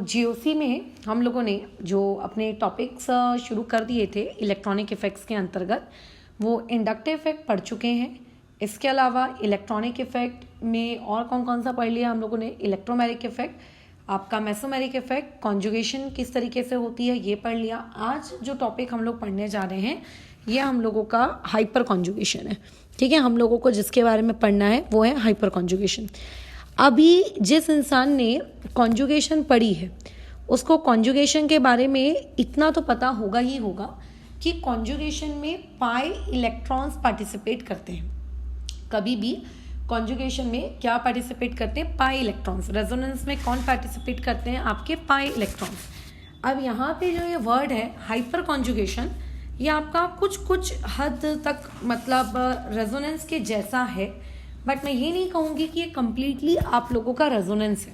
GOC में हम लोगों ने जो अपने टॉपिक्स शुरू कर दिए थे इलेक्ट्रॉनिक इफ़ेक्ट्स के अंतर्गत, वो इंडक्टिव इफेक्ट पढ़ चुके हैं। इसके अलावा इलेक्ट्रॉनिक इफेक्ट में और कौन कौन सा पढ़ लिया हम लोगों ने? इलेक्ट्रोमैग्नेटिक इफेक्ट, आपका मेसोमेरिक इफेक्ट, कॉन्जुगेशन किस तरीके से होती है ये पढ़ लिया। आज जो टॉपिक हम लोग पढ़ने जा रहे हैं ये हम लोगों का हाइपर कॉन्जुगेशन है। ठीक है, हम लोगों को जिसके बारे में पढ़ना है वो है हाइपर कॉन्जुगेशन। अभी जिस इंसान ने कॉन्जुगेशन पढ़ी है उसको कॉन्जुगेशन के बारे में इतना तो पता होगा ही होगा कि कॉन्जुगेशन में पाई इलेक्ट्रॉन्स पार्टिसिपेट करते हैं। कभी भी कॉन्जुगेशन में क्या पार्टिसिपेट करते हैं? Pi electrons. रेजोनेंस में कौन पार्टिसिपेट करते हैं? आपके पाई इलेक्ट्रॉन्स। अब यहाँ पे जो ये वर्ड है हाइपर कॉन्जुगेशन, ये आपका कुछ हद तक मतलब रेजोनेंस के जैसा है, बट मैं ये नहीं कहूँगी कि ये कम्प्लीटली आप लोगों का रेजोनेंस है।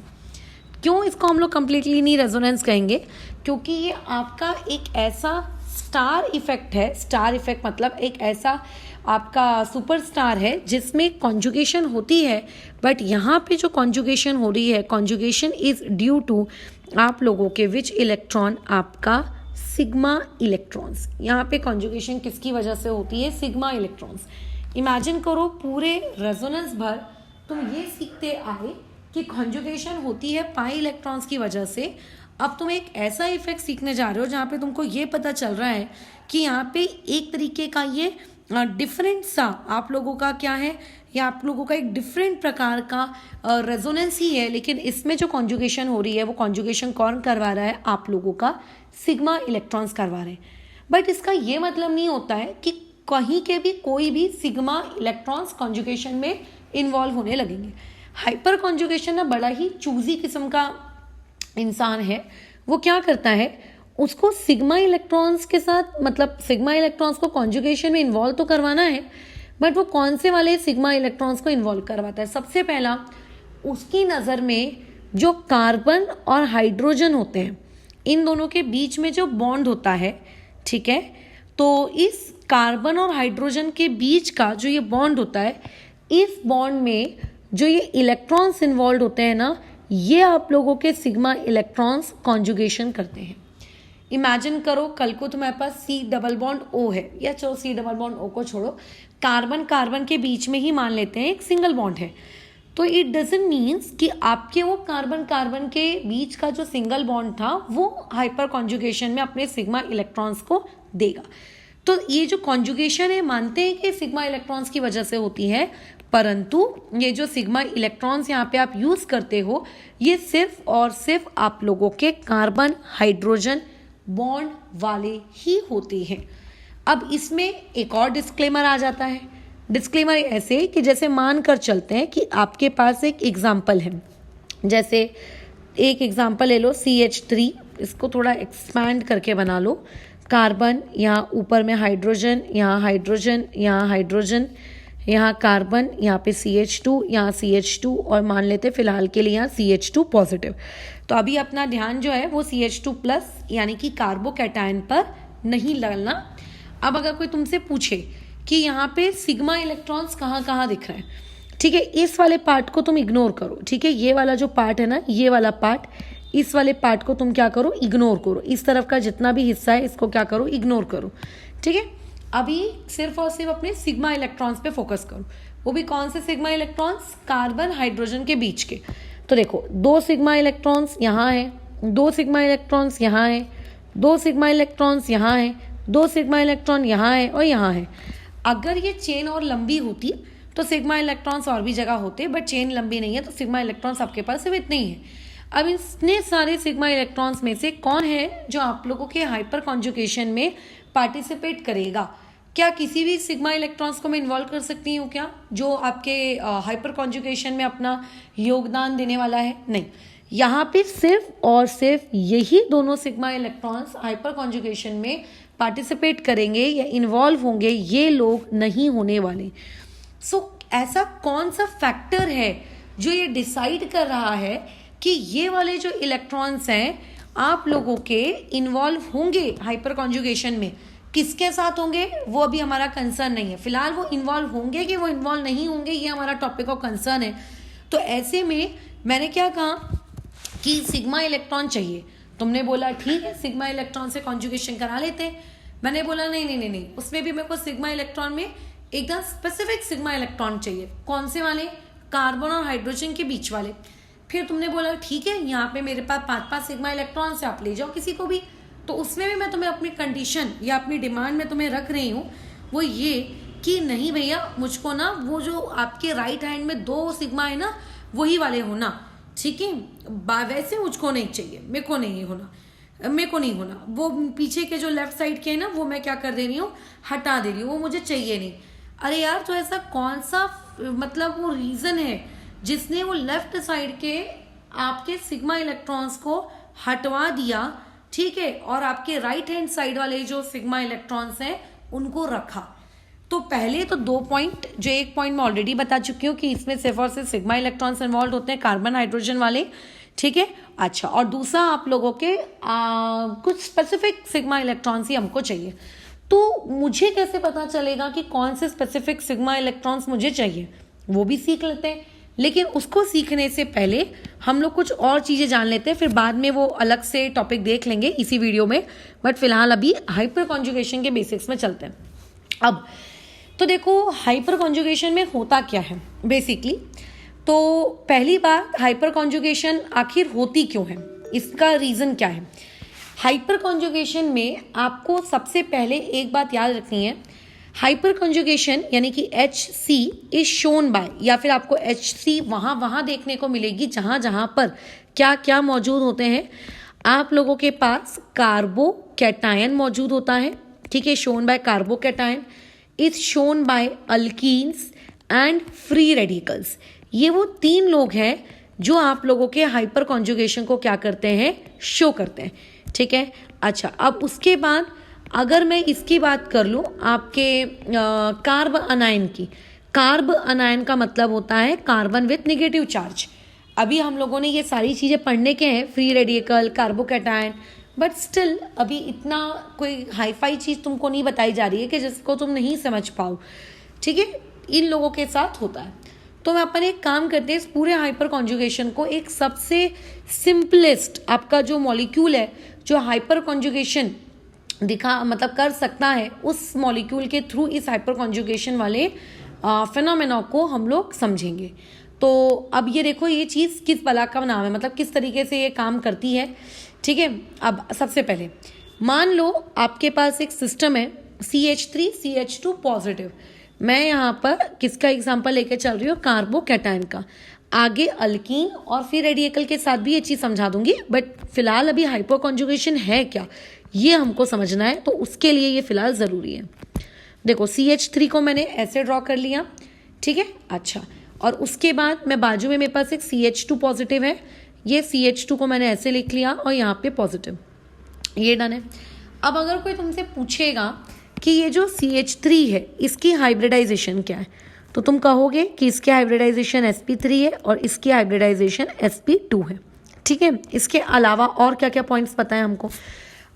क्यों इसको हम लोग कम्प्लीटली नहीं रेजोनेंस कहेंगे? क्योंकि ये आपका एक ऐसा स्टार इफेक्ट है। स्टार इफेक्ट मतलब एक ऐसा आपका सुपर स्टार है जिसमें कॉन्जुगेशन होती है, बट यहाँ पे जो कॉन्जुगेशन हो रही है, कॉन्जुगेशन इज ड्यू टू आप लोगों के विच इलेक्ट्रॉन? आपका सिग्मा इलेक्ट्रॉन्स। यहाँ पे कॉन्जुगेशन किसकी वजह से होती है? Sigma electrons. इमेजिन करो पूरे रेजोनेंस भर तुम ये सीखते आए कि कॉन्जुगेशन होती है पाई इलेक्ट्रॉन्स की वजह से। अब तुम एक ऐसा इफेक्ट सीखने जा रहे हो जहाँ पे तुमको ये पता चल रहा है कि यहाँ पे एक तरीके का ये डिफरेंट सा आप लोगों का क्या है, या आप लोगों का एक डिफरेंट प्रकार का रेजोनेंस ही है, लेकिन इसमें जो कॉन्जुगेशन हो रही है वो कॉन्जुगेशन कौन करवा रहा है? आप लोगों का सिग्मा इलेक्ट्रॉन्स करवा रहे हैं। बट इसका ये मतलब नहीं होता है कि कहीं के भी कोई भी सिग्मा इलेक्ट्रॉन्स कॉन्जुगेशन में इन्वॉल्व होने लगेंगे। हाइपर कॉन्जुगेशन ना बड़ा ही चूजी किस्म का इंसान है। वो क्या करता है, उसको सिग्मा इलेक्ट्रॉन्स के साथ मतलब सिग्मा इलेक्ट्रॉन्स को कॉन्जुगेशन में इन्वॉल्व तो करवाना है, बट वो कौन से वाले सिग्मा इलेक्ट्रॉन्स को इन्वॉल्व करवाता है? सबसे पहला उसकी नज़र में जो कार्बन और हाइड्रोजन होते हैं, इन दोनों के बीच में जो बॉन्ड होता है, ठीक है, तो इस कार्बन और हाइड्रोजन के बीच का जो ये बॉन्ड होता है, इस बॉन्ड में जो ये इलेक्ट्रॉन्स इन्वॉल्व होते हैं ना, ये आप लोगों के सिग्मा इलेक्ट्रॉन्स कॉन्जुगेशन करते हैं। इमेजिन करो कल को तुम्हारे पास सी डबल बॉन्ड ओ है, या चलो सी डबल बॉन्ड ओ को छोड़ो, कार्बन कार्बन के बीच में ही मान लेते हैं एक सिंगल बॉन्ड है, तो इट डजंट मीन्स कि आपके वो कार्बन कार्बन के बीच का जो सिंगल बॉन्ड था वो हाइपर कॉन्जुगेशन में अपने सिग्मा इलेक्ट्रॉन्स को देगा। तो ये जो कॉन्जुगेशन है मानते हैं कि सिग्मा इलेक्ट्रॉन्स की वजह से होती है, परंतु ये जो सिग्मा इलेक्ट्रॉन्स यहाँ पे आप यूज़ करते हो ये सिर्फ और सिर्फ आप लोगों के कार्बन हाइड्रोजन बॉन्ड वाले ही होते हैं। अब इसमें एक और डिस्क्लेमर आ जाता है। डिस्क्लेमर ऐसे कि जैसे मान कर चलते हैं कि आपके पास एक एग्जाम्पल है, जैसे एक एग्जाम्पल ले लो CH3, इसको थोड़ा एक्सपैंड करके बना लो। कार्बन, यहाँ ऊपर में हाइड्रोजन, यहाँ हाइड्रोजन, यहाँ हाइड्रोजन, यहाँ कार्बन, यहाँ पे CH2, यहाँ CH2, और मान लेते फिलहाल के लिए यहाँ CH2 पॉजिटिव। तो अभी अपना ध्यान जो है वो CH2 प्लस यानी कि कार्बोकैटायन पर नहीं डालना। अब अगर कोई तुमसे पूछे कि यहाँ पे सिग्मा इलेक्ट्रॉन्स कहाँ कहाँ दिख रहे हैं, ठीक है, इस वाले पार्ट को तुम इग्नोर करो। ठीक है, ये वाला जो पार्ट है ना, ये वाला पार्ट, इस वाले पार्ट को तुम क्या करो? इग्नोर करो। इस तरफ का जितना भी हिस्सा है इसको क्या करो? इग्नोर करो। ठीक है, अभी सिर्फ और सिर्फ अपने सिग्मा इलेक्ट्रॉन्स पे फोकस करो। वो भी कौन से सिग्मा इलेक्ट्रॉन्स? कार्बन हाइड्रोजन के बीच के। तो देखो, 2 सिग्मा इलेक्ट्रॉन्स यहाँ है, 2 सिग्मा इलेक्ट्रॉन्स यहाँ है, 2 सिग्मा इलेक्ट्रॉन्स यहाँ है, 2 सिग्मा इलेक्ट्रॉन यहाँ है और यहाँ है। अगर ये चेन और लंबी होती तो सिग्मा इलेक्ट्रॉन्स और भी जगह होते, बट चेन लंबी नहीं है तो सिग्मा इलेक्ट्रॉन्स आपके पास सिर्फ इतने ही है। अब इतने सारे सिग्मा इलेक्ट्रॉन्स में से कौन है जो आप लोगों के हाइपर कॉन्जुगेशन में पार्टिसिपेट करेगा? क्या किसी भी सिग्मा इलेक्ट्रॉन्स को मैं इन्वॉल्व कर सकती हूँ क्या, जो आपके हाइपर कॉन्जुगेशन में अपना योगदान देने वाला है? नहीं, यहाँ पे सिर्फ और सिर्फ यही दोनों सिग्मा इलेक्ट्रॉन्स हाइपर कॉन्जुगेशन में पार्टिसिपेट करेंगे या इन्वॉल्व होंगे, ये लोग नहीं होने वाले। सो ऐसा कौन सा फैक्टर है जो ये डिसाइड कर रहा है कि ये वाले जो इलेक्ट्रॉन्स हैं आप लोगों के इन्वॉल्व होंगे हाइपर कॉन्जुगेशन में? किसके साथ होंगे वो अभी हमारा कंसर्न नहीं है। फिलहाल वो इन्वॉल्व होंगे कि वो इन्वॉल्व नहीं होंगे ये हमारा टॉपिक ऑफ कंसर्न है। तो ऐसे में मैंने क्या कहा कि सिग्मा इलेक्ट्रॉन चाहिए। तुमने बोला ठीक है सिग्मा इलेक्ट्रॉन से कॉन्जुगेशन करा लेते हैं। मैंने बोला नहीं नहीं नहीं नहीं, उसमें भी मेरे को सिग्मा इलेक्ट्रॉन में एकदम स्पेसिफिक सिग्मा इलेक्ट्रॉन चाहिए। कौन से वाले? कार्बन और हाइड्रोजन के बीच वाले। फिर तुमने बोला ठीक है यहाँ पे मेरे पास 5-5 सिग्मा इलेक्ट्रॉन से आप ले जाओ किसी को भी। तो उसमें भी मैं तुम्हें अपनी कंडीशन या अपनी डिमांड में तुम्हें रख रही हूँ, वो ये कि नहीं भैया मुझको ना वो जो आपके राइट हैंड में 2 सिग्मा है ना वही वाले होना, ठीक है। वैसे मुझको नहीं चाहिए, मेरे को नहीं होना। वो पीछे के जो लेफ्ट साइड के है ना वो मैं क्या कर दे रही हूँ, हटा दे रही हूँ, वो मुझे चाहिए नहीं। अरे यार तो ऐसा कौन सा मतलब वो रीजन है जिसने वो लेफ्ट साइड के आपके सिग्मा इलेक्ट्रॉन्स को हटवा दिया, ठीक है, और आपके राइट हैंड साइड वाले जो सिग्मा इलेक्ट्रॉन्स हैं उनको रखा? तो पहले तो 2 पॉइंट, जो एक पॉइंट मैं ऑलरेडी बता चुकी हूँ कि इसमें सिर्फ और सिर्फ सिग्मा इलेक्ट्रॉन्स इन्वॉल्व होते हैं, कार्बन हाइड्रोजन वाले, ठीक है। अच्छा, और दूसरा आप लोगों के कुछ स्पेसिफिक सिग्मा इलेक्ट्रॉन्स ही हमको चाहिए। तो मुझे कैसे पता चलेगा कि कौन से स्पेसिफिक सिग्मा इलेक्ट्रॉन्स मुझे चाहिए, वो भी सीख लेते हैं। लेकिन उसको सीखने से पहले हम लोग कुछ और चीज़ें जान लेते हैं, फिर बाद में वो अलग से टॉपिक देख लेंगे इसी वीडियो में। बट फिलहाल अभी हाइपर कॉन्जुगेशन के बेसिक्स में चलते हैं। अब तो देखो हाइपर कॉन्जुगेशन में होता क्या है बेसिकली। तो पहली बात, हाइपर कॉन्जुगेशन आखिर होती क्यों है, इसका रीज़न क्या है। हाइपर कॉन्जुगेशन में आपको सबसे पहले एक बात याद रखनी है, हाइपर कॉन्जुगेशन यानी कि HC इज शोन बाय, या फिर आपको HC वहाँ देखने को मिलेगी जहाँ पर क्या क्या मौजूद होते हैं। आप लोगों के पास कार्बो कैटायन मौजूद होता है, ठीक है, shown by कार्बो cation, is shown by alkenes and free radicals. ये वो 3 लोग हैं जो आप लोगों के हाइपर कॉन्जुगेशन को क्या करते हैं, शो करते हैं, ठीक है। अच्छा, अब उसके बाद अगर मैं इसकी बात कर लूँ आपके कार्ब अनायन की, कार्ब अनायन का मतलब होता है कार्बन विथ नेगेटिव चार्ज। अभी हम लोगों ने ये सारी चीज़ें पढ़ने के हैं, free radical, carbocation, but still अभी इतना कोई हाईफाई चीज़ तुमको नहीं बताई जा रही है कि जिसको तुम नहीं समझ पाओ, ठीक है। इन लोगों के साथ होता है। तो मैं अपन एक काम करते हैं, इस पूरे हाइपर कॉन्जुगेशन को एक सबसे सिंपलेस्ट आपका जो मॉलिक्यूल है जो हाइपर कॉन्जुगेशन मतलब कर सकता है, उस मॉलिक्यूल के थ्रू इस हाइपर कॉन्जुगेशन वाले फिनोमेना को हम लोग समझेंगे। तो अब ये देखो ये चीज़ किस बला का नाम है, मतलब किस तरीके से ये काम करती है, ठीक है। अब सबसे पहले मान लो आपके पास एक सिस्टम है CH3 CH2 पॉजिटिव। मैं यहाँ पर किसका एग्जाम्पल लेके चल रही हूँ, कार्बोकैटायन का। आगे अल्कीन और फिर रेडिकल के साथ भी ये चीज़ समझा दूंगी, बट फिलहाल अभी हाइपर कॉन्जुगेशन है क्या ये हमको समझना है, तो उसके लिए ये फिलहाल ज़रूरी है। देखो CH3 को मैंने ऐसे ड्रॉ कर लिया, ठीक है। अच्छा, और उसके बाद मैं बाजू में मेरे पास एक CH2 पॉजिटिव है, ये CH2 को मैंने ऐसे लिख लिया और यहाँ पे पॉजिटिव, ये डन है। अब अगर कोई तुमसे पूछेगा कि ये जो CH3 है इसकी हाइब्रिडाइजेशन क्या है, तो तुम कहोगे कि इसकी हाइब्रिडाइजेशन sp3 है और इसकी हाइब्रिडाइजेशन sp2 है, ठीक है। इसके अलावा और क्या क्या पॉइंट्स पता है हमको।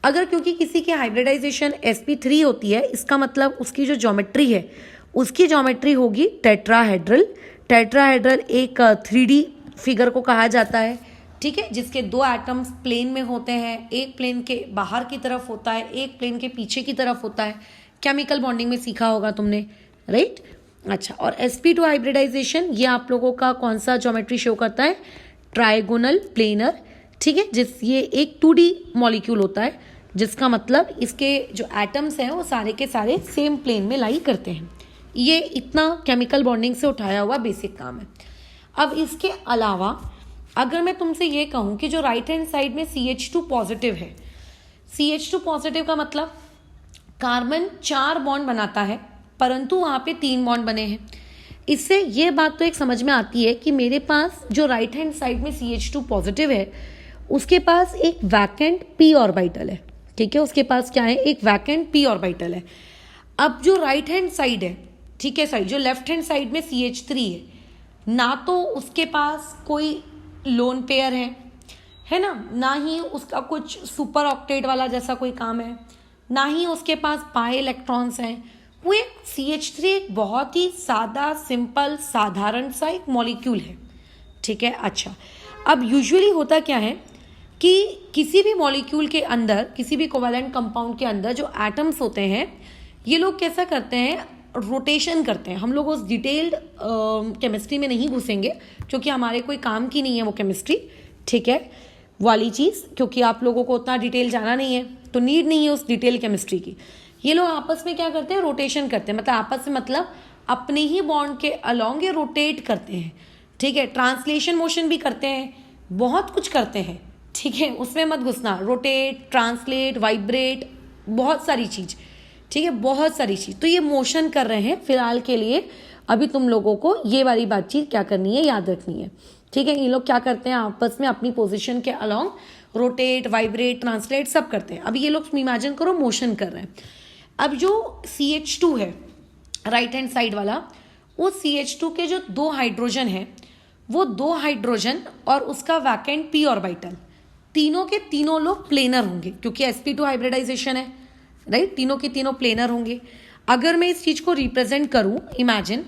अगर क्योंकि किसी की हाइब्रिडाइजेशन sp3 होती है, इसका मतलब उसकी जो ज्योमेट्री है उसकी ज्योमेट्री होगी टेट्राहेड्रल। टेट्राहेड्रल एक 3D फिगर को कहा जाता है, ठीक है, जिसके 2 एटम्स प्लेन में होते हैं, एक प्लेन के बाहर की तरफ होता है, एक प्लेन के पीछे की तरफ होता है। केमिकल बॉन्डिंग में सीखा होगा तुमने, राइट। अच्छा, और sp2 हाइब्रिडाइजेशन ये आप लोगों का कौन सा ज्योमेट्री शो करता है, ट्राइगोनल प्लेनर, ठीक है, ये एक 2D मॉलिक्यूल होता है, जिसका मतलब इसके जो एटम्स हैं वो सारे के सारे सेम प्लेन में लाई करते हैं। ये इतना केमिकल बॉन्डिंग से उठाया हुआ बेसिक काम है। अब इसके अलावा अगर मैं तुमसे ये कहूँ कि जो राइट हैंड साइड में CH2 पॉजिटिव है, CH2 पॉजिटिव का मतलब कार्बन 4 बॉन्ड बनाता है परंतु वहाँ पे 3 बॉन्ड बने हैं। इससे ये बात तो एक समझ में आती है कि मेरे पास जो राइट हैंड साइड में CH2 पॉजिटिव है उसके पास एक वैकेंट p ऑर्बिटल है, ठीक है, उसके पास क्या है, एक वैकेंट p ऑर्बिटल है। अब जो राइट हैंड साइड है, ठीक है, साइड जो लेफ्ट हैंड साइड में CH3 है, ना तो उसके पास कोई लोन पेयर है ना ही उसका कुछ सुपर ऑक्टेट वाला जैसा कोई काम है, ना ही उसके पास पाई इलेक्ट्रॉन्स हैं। वो एक CH3 एक बहुत ही सादा सिंपल साधारण सा एक मॉलिक्यूल है, ठीक है। अच्छा, अब यूजुअली होता क्या है कि किसी भी मॉलिक्यूल के अंदर, किसी भी कोवैलेंट कंपाउंड के अंदर जो एटम्स होते हैं, ये लोग कैसा करते हैं, रोटेशन करते हैं। हम लोग उस डिटेल्ड केमिस्ट्री में नहीं घुसेंगे क्योंकि हमारे कोई काम की नहीं है वो केमिस्ट्री, ठीक है, वाली चीज़, क्योंकि आप लोगों को उतना डिटेल जाना नहीं है, तो नीड नहीं है उस डिटेल केमिस्ट्री की। ये लोग आपस में क्या करते हैं, रोटेशन करते हैं, मतलब आपस में मतलब अपने ही बॉन्ड के अलॉन्ग ये रोटेट करते हैं, ठीक है। ट्रांसलेशन मोशन भी करते हैं, बहुत कुछ करते हैं, ठीक है, उसमें मत घुसना। रोटेट, ट्रांसलेट, वाइब्रेट, बहुत सारी चीज़, ठीक है, बहुत सारी चीज़। तो ये मोशन कर रहे हैं फिलहाल के लिए। अभी तुम लोगों को ये वाली बातचीत क्या करनी है, याद रखनी है, ठीक है। ये लोग क्या करते हैं, आपस में अपनी पोजीशन के अलॉन्ग रोटेट, वाइब्रेट, ट्रांसलेट सब करते हैं। अभी ये लोग इमेजिन करो मोशन कर रहे हैं। अब जो CH2 है राइट हैंड साइड वाला, वो CH2 के जो 2 हाइड्रोजन है, वो 2 हाइड्रोजन और उसका वैकेंट p ऑर्बिटल, तीनों के तीनों लोग प्लेनर होंगे क्योंकि sp2 हाइब्रिडाइजेशन है, राइट। तीनों के तीनों प्लेनर होंगे। अगर मैं इस चीज को रिप्रेजेंट करूं इमेजिन,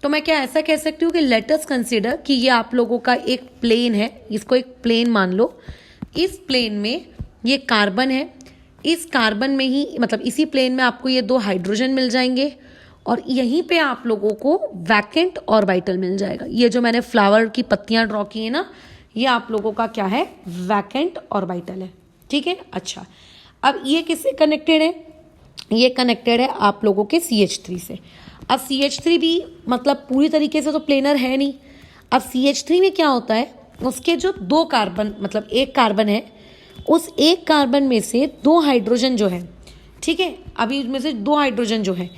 तो मैं क्या ऐसा कह सकती हूँ कि लेट अस कंसीडर कि ये आप लोगों का एक प्लेन है, इसको एक प्लेन मान लो। इस प्लेन में ये कार्बन है, इस कार्बन में ही मतलब इसी प्लेन में आपको ये 2 हाइड्रोजन मिल जाएंगे और यहीं पे आप लोगों को वैकेंट ऑर्बिटल मिल जाएगा। ये जो मैंने फ्लावर की पत्तियां ड्रॉ की है ना, ये आप लोगों का क्या है, वैकेंट ऑर्बिटल है, ठीक है। अच्छा, अब ये किससे कनेक्टेड है, ये कनेक्टेड है आप लोगों के CH3 से। अब CH3 भी मतलब पूरी तरीके से तो प्लेनर है नहीं। अब CH3 में क्या होता है, उसके जो 2 कार्बन मतलब एक कार्बन है, उस एक कार्बन में से 2 हाइड्रोजन जो है, ठीक है, अभी इसमें से 2 हाइड्रोजन जो है,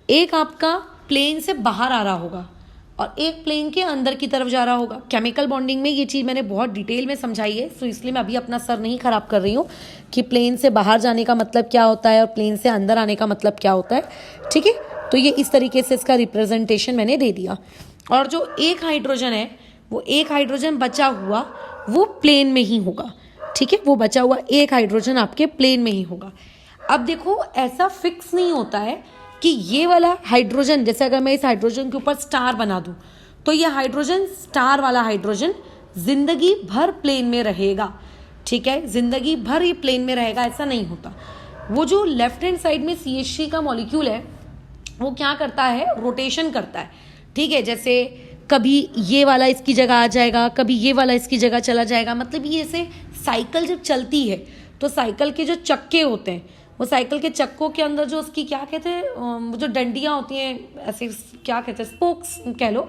एक आपका प्लेन से बाहर आ रहा होगा और एक प्लेन के अंदर की तरफ जा रहा होगा। केमिकल बॉन्डिंग में ये चीज़ मैंने बहुत डिटेल में समझाई है, तो इसलिए मैं अभी अपना सर नहीं खराब कर रही हूँ कि प्लेन से बाहर जाने का मतलब क्या होता है और प्लेन से अंदर आने का मतलब क्या होता है, ठीक है। तो ये इस तरीके से इसका रिप्रेजेंटेशन मैंने दे दिया। और जो एक हाइड्रोजन है, वो एक हाइड्रोजन बचा हुआ वो प्लेन में ही होगा, ठीक है, वो बचा हुआ एक हाइड्रोजन आपके प्लेन में ही होगा। अब देखो ऐसा फिक्स नहीं होता है कि ये वाला हाइड्रोजन, जैसे अगर मैं इस हाइड्रोजन के ऊपर स्टार बना दूं, तो ये हाइड्रोजन, स्टार वाला हाइड्रोजन जिंदगी भर प्लेन में रहेगा, ठीक है, जिंदगी भर ये प्लेन में रहेगा, ऐसा नहीं होता। वो जो लेफ्ट हैंड साइड में CH3 का मॉलिक्यूल है, वो क्या करता है, रोटेशन करता है, ठीक है। जैसे कभी ये वाला इसकी जगह आ जाएगा, कभी ये वाला इसकी जगह चला जाएगा, मतलब ये ऐसे साइकिल जब चलती है तो साइकिल के जो चक्के होते हैं, वो साइकिल के चक्कों के अंदर जो उसकी क्या कहते हैं, वो जो डंडियाँ होती हैं, ऐसे क्या कहते हैं, स्पोक्स कह लो,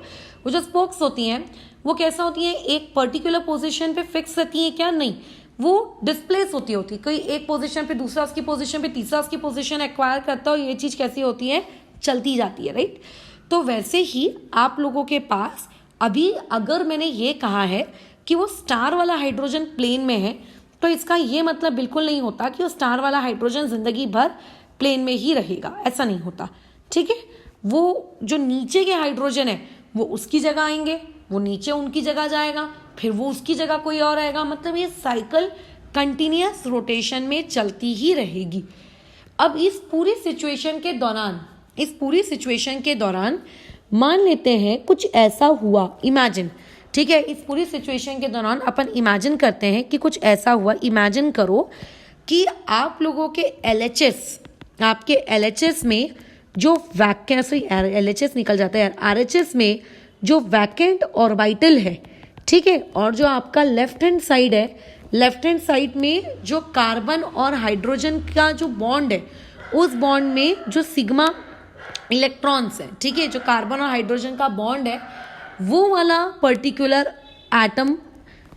वो जो स्पोक्स होती हैं वो कैसा होती हैं, एक पर्टिकुलर पोजीशन पे फिक्स रहती हैं क्या, नहीं, वो डिस्प्लेस होती है, कोई एक पोजीशन पे दूसरा उसकी पोजीशन पे तीसरा उसकी पोजीशन एक्वायर करता हो, ये चीज़ कैसी होती है, चलती जाती है, राइट। तो वैसे ही आप लोगों के पास अभी अगर मैंने ये कहा है कि वो स्टार वाला हाइड्रोजन प्लेन में है, तो इसका ये मतलब बिल्कुल नहीं होता कि वो स्टार वाला हाइड्रोजन जिंदगी भर प्लेन में ही रहेगा, ऐसा नहीं होता, ठीक है। वो जो नीचे के हाइड्रोजन है वो उसकी जगह आएंगे, वो नीचे उनकी जगह जाएगा, फिर वो उसकी जगह कोई और आएगा, मतलब ये साइकिल कंटिन्यूअस रोटेशन में चलती ही रहेगी। अब इस पूरी सिचुएशन के दौरान मान लेते हैं कुछ ऐसा हुआ, इमेजिन, ठीक है, इस पूरी सिचुएशन के दौरान अपन इमेजिन करते हैं कि कुछ ऐसा हुआ। इमेजिन करो कि आप लोगों के आपके LHS में जो LHS निकल जाता है यार, RHS में जो वैकेंट ऑर्बिटल है, ठीक है, और जो आपका लेफ्ट हैंड साइड है, लेफ्ट हैंड साइड में जो कार्बन और हाइड्रोजन का जो बॉन्ड है, उस बॉन्ड में जो सिग्मा इलेक्ट्रॉन्स है, ठीक है, जो कार्बन और हाइड्रोजन का बॉन्ड है, वो वाला पर्टिकुलर एटम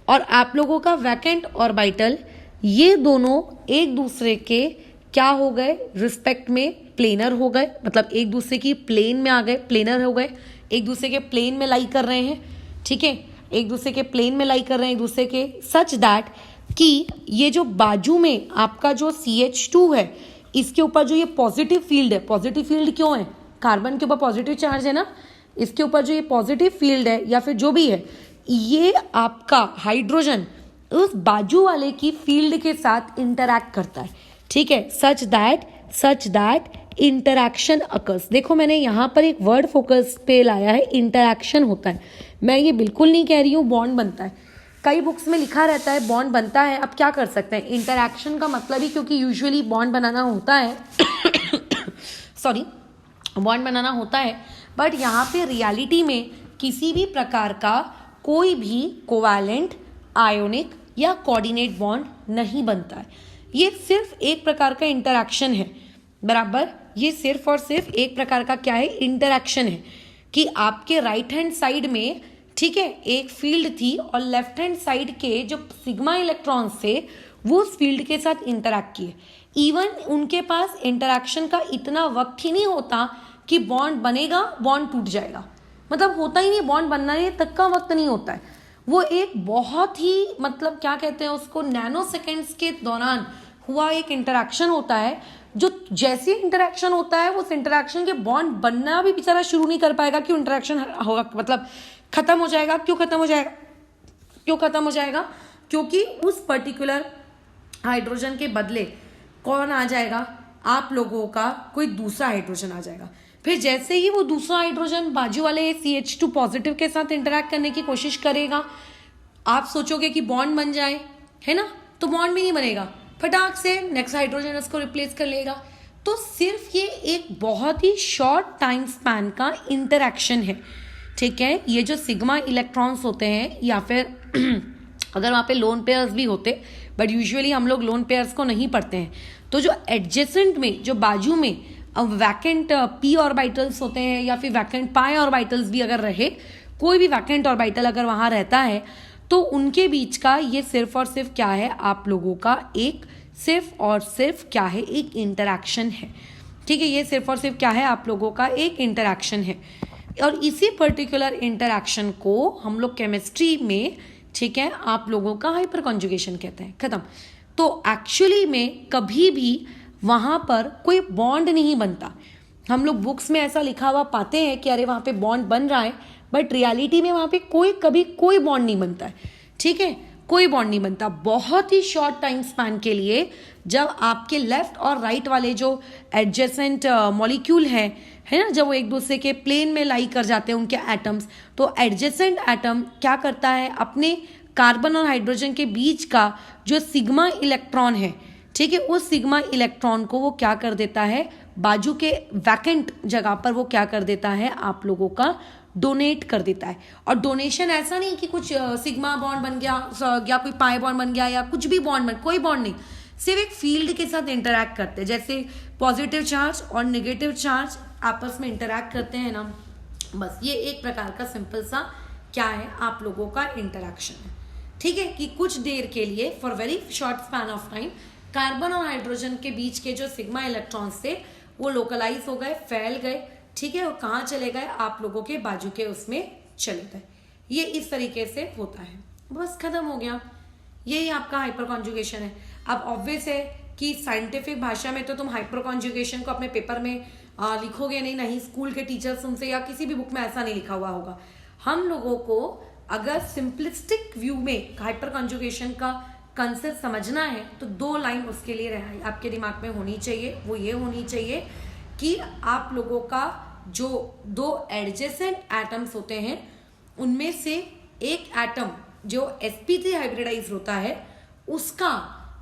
और आप लोगों का वैकेंट ऑर्बिटल, ये दोनों एक दूसरे के क्या हो गए, रिस्पेक्ट में प्लेनर हो गए, मतलब एक दूसरे की प्लेन में आ गए, प्लेनर हो गए, एक दूसरे के प्लेन में लाई कर रहे हैं, ठीक है, एक दूसरे के प्लेन में लाई कर रहे हैं एक दूसरे के, सच दैट कि ये जो बाजू में आपका जो CH2 है, इसके ऊपर जो ये पॉजिटिव फील्ड है, पॉजिटिव फील्ड क्यों है, कार्बन के ऊपर पॉजिटिव चार्ज है ना, इसके ऊपर जो ये पॉजिटिव फील्ड है या फिर जो भी है, ये आपका हाइड्रोजन उस बाजू वाले की फील्ड के साथ इंटरैक्ट करता है, ठीक है, सच दैट इंटरैक्शन अकर्स। देखो मैंने यहाँ पर एक वर्ड फोकस पे लाया है, इंटरैक्शन होता है, मैं ये बिल्कुल नहीं कह रही हूँ बॉन्ड बनता है, कई बुक्स में लिखा रहता है बॉन्ड बनता है, अब क्या कर सकते हैं, इंटरैक्शन का मतलब ही, क्योंकि यूजुअली बॉन्ड बनाना होता है सॉरी, बॉन्ड बनाना होता है, बट यहाँ पे रियलिटी में किसी भी प्रकार का कोई भी कोवैलेंट, आयोनिक या कोऑर्डिनेट बॉन्ड नहीं बनता है। ये सिर्फ एक प्रकार का इंटरैक्शन है, बराबर, ये सिर्फ और सिर्फ एक प्रकार का क्या है, इंटरैक्शन है, कि आपके राइट हैंड साइड में, ठीक है, एक फील्ड थी और लेफ्ट हैंड साइड के जो सिग्मा इलेक्ट्रॉन्स थे वो उस फील्ड के साथ इंटरैक्ट किए। इवन उनके पास इंटरैक्शन का इतना वक्त ही नहीं होता कि बॉन्ड बनेगा, बॉन्ड टूट जाएगा, मतलब होता ही नहीं, बॉन्ड बनने तक का वक्त नहीं होता है। वो एक बहुत ही, मतलब क्या कहते हैं उसको, नैनो सेकेंड्स के दौरान हुआ एक इंटरैक्शन होता है, जो जैसे इंटरैक्शन होता है उस इंटरैक्शन के बॉन्ड बनना भी बेचारा शुरू नहीं कर पाएगा, क्यों इंटरैक्शन होगा, मतलब खत्म हो जाएगा। क्यों खत्म हो जाएगा, क्यों खत्म हो जाएगा, क्योंकि उस पर्टिकुलर हाइड्रोजन के बदले कौन आ जाएगा, आप लोगों का कोई दूसरा हाइड्रोजन आ जाएगा। फिर जैसे ही वो दूसरा हाइड्रोजन बाजू वाले CH2 पॉजिटिव के साथ इंटरैक्ट करने की कोशिश करेगा, आप सोचोगे कि बॉन्ड बन जाए, है ना, तो बॉन्ड भी नहीं बनेगा, फटाक से नेक्स्ट हाइड्रोजन उसको रिप्लेस कर लेगा। तो सिर्फ ये एक बहुत ही शॉर्ट टाइम स्पैन का इंटरैक्शन है, ठीक है। ये जो सिग्मा इलेक्ट्रॉन्स होते हैं, या फिर अगर वहाँ पे लोन पेयर्स भी होते, बट यूजुअली हम लोग लोन पेयर्स को नहीं पढ़ते हैं, तो जो एडजेसेंट में, जो बाजू में वैकेंट p ऑर्बिटल्स होते हैं, या फिर वैकेंट पाई ऑर्बिटल्स भी अगर रहे, कोई भी वैकेंट ऑर्बिटल अगर वहाँ रहता है, तो उनके बीच का ये सिर्फ और सिर्फ क्या है, आप लोगों का एक सिर्फ और सिर्फ क्या है, एक इंटरैक्शन है, ठीक है। ये सिर्फ और सिर्फ क्या है, आप लोगों का एक इंटरैक्शन है, और इसी पर्टिकुलर इंटरैक्शन को हम लोग केमिस्ट्री में, ठीक है, आप लोगों का हाइपर कॉन्जुगेशन कहते हैं, खत्म। तो एक्चुअली में कभी भी वहाँ पर कोई बॉन्ड नहीं बनता। हम लोग बुक्स में ऐसा लिखा हुआ पाते हैं कि अरे वहाँ पे बॉन्ड बन रहा है, बट रियलिटी में वहाँ पे कभी कोई बॉन्ड नहीं बनता है, ठीक है, कोई बॉन्ड नहीं बनता। बहुत ही शॉर्ट टाइम स्पैन के लिए जब आपके लेफ्ट और राइट वाले जो एडजेसेंट मॉलिक्यूल है ना, जब वो एक दूसरे के प्लेन में लाई कर जाते हैं उनके एटम्स, तो एडजेसेंट एटम क्या करता है, अपने कार्बन और हाइड्रोजन के बीच का जो सिग्मा इलेक्ट्रॉन है, ठीक है, उस सिग्मा इलेक्ट्रॉन को वो क्या कर देता है, बाजू के वैकेंट जगह पर वो क्या कर देता है, आप लोगों का डोनेट कर देता है। और डोनेशन ऐसा नहीं कि कुछ सिग्मा बॉन्ड बन गया या कोई पाई बॉन्ड बन गया या कुछ भी बॉन्ड बन, कोई बॉन्ड नहीं, सिर्फ एक फील्ड के साथ इंटरैक्ट करते हैं। जैसे पॉजिटिव चार्ज और नेगेटिव चार्ज आपस में इंटरैक्ट करते हैं ना, बस ये एक प्रकार का सिंपल सा क्या है, आप लोगों का इंटरैक्शन है, ठीक है, कि कुछ देर के लिए for very short span of time carbon और हाइड्रोजन के बीच के जो सिग्मा इलेक्ट्रॉन्स थे वो लोकलाइज हो गए, फैल गए, ठीक है, और कहाँ चले गए, आप लोगों के बाजू के उसमें चले गए। ये इस तरीके से होता है, बस खत्म हो गया। यही आपका हाइपर कॉन्जुगेशन है। अब ऑब्वियस है कि साइंटिफिक भाषा में तो तुम हाइपर कॉन्जुगेशन को अपने पेपर में लिखोगे नहीं, स्कूल के टीचर्स तुमसे या किसी भी बुक में ऐसा नहीं लिखा हुआ होगा। हम लोगों को अगर सिंपलिस्टिक व्यू में हाइपर कॉन्जुगेशन का कंसेप्ट समझना है तो दो लाइन उसके लिए आपके दिमाग में होनी चाहिए, वो ये होनी चाहिए कि आप लोगों का जो दो एडजेसेंट एटम्स होते हैं उनमें से एक एटम जो sp3 हाइब्रिडाइज होता है, उसका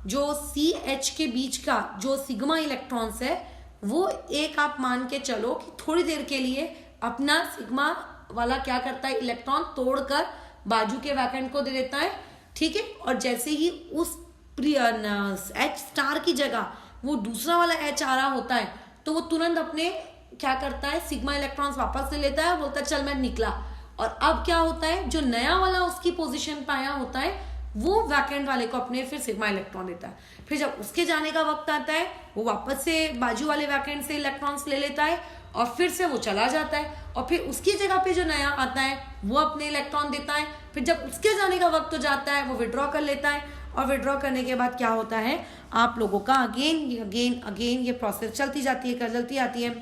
जो CH के बीच का जो सिग्मा इलेक्ट्रॉन्स है वो एक आप मान के चलो कि थोड़ी देर के लिए अपना सिग्मा वाला क्या करता है, इलेक्ट्रॉन तोड़कर बाजू के वैकेंट को दे देता है, ठीक है। और जैसे ही उस H स्टार की जगह वो दूसरा वाला H आ रहा होता है तो वो तुरंत अपने क्या करता है, सिग्मा इलेक्ट्रॉन्स वापस ले लेता है और बोलता है चल मैं निकला। और अब क्या होता है, जो नया वाला उसकी पोजीशन पे आया होता है वो वैकेंट वाले को अपने फिर सिग्मा इलेक्ट्रॉन देता है। फिर जब उसके जाने का वक्त आता है वो वापस से बाजू वाले वैकेंट से इलेक्ट्रॉन्स ले लेता है और फिर से वो चला जाता है और फिर उसकी जगह पे जो नया आता है वो अपने इलेक्ट्रॉन देता है। फिर जब उसके जाने का वक्त हो जाता है वो विड्रॉ कर लेता है और विड्रॉ करने के बाद क्या होता है, आप लोगों का अगेन ये प्रोसेस चलती जाती आती है,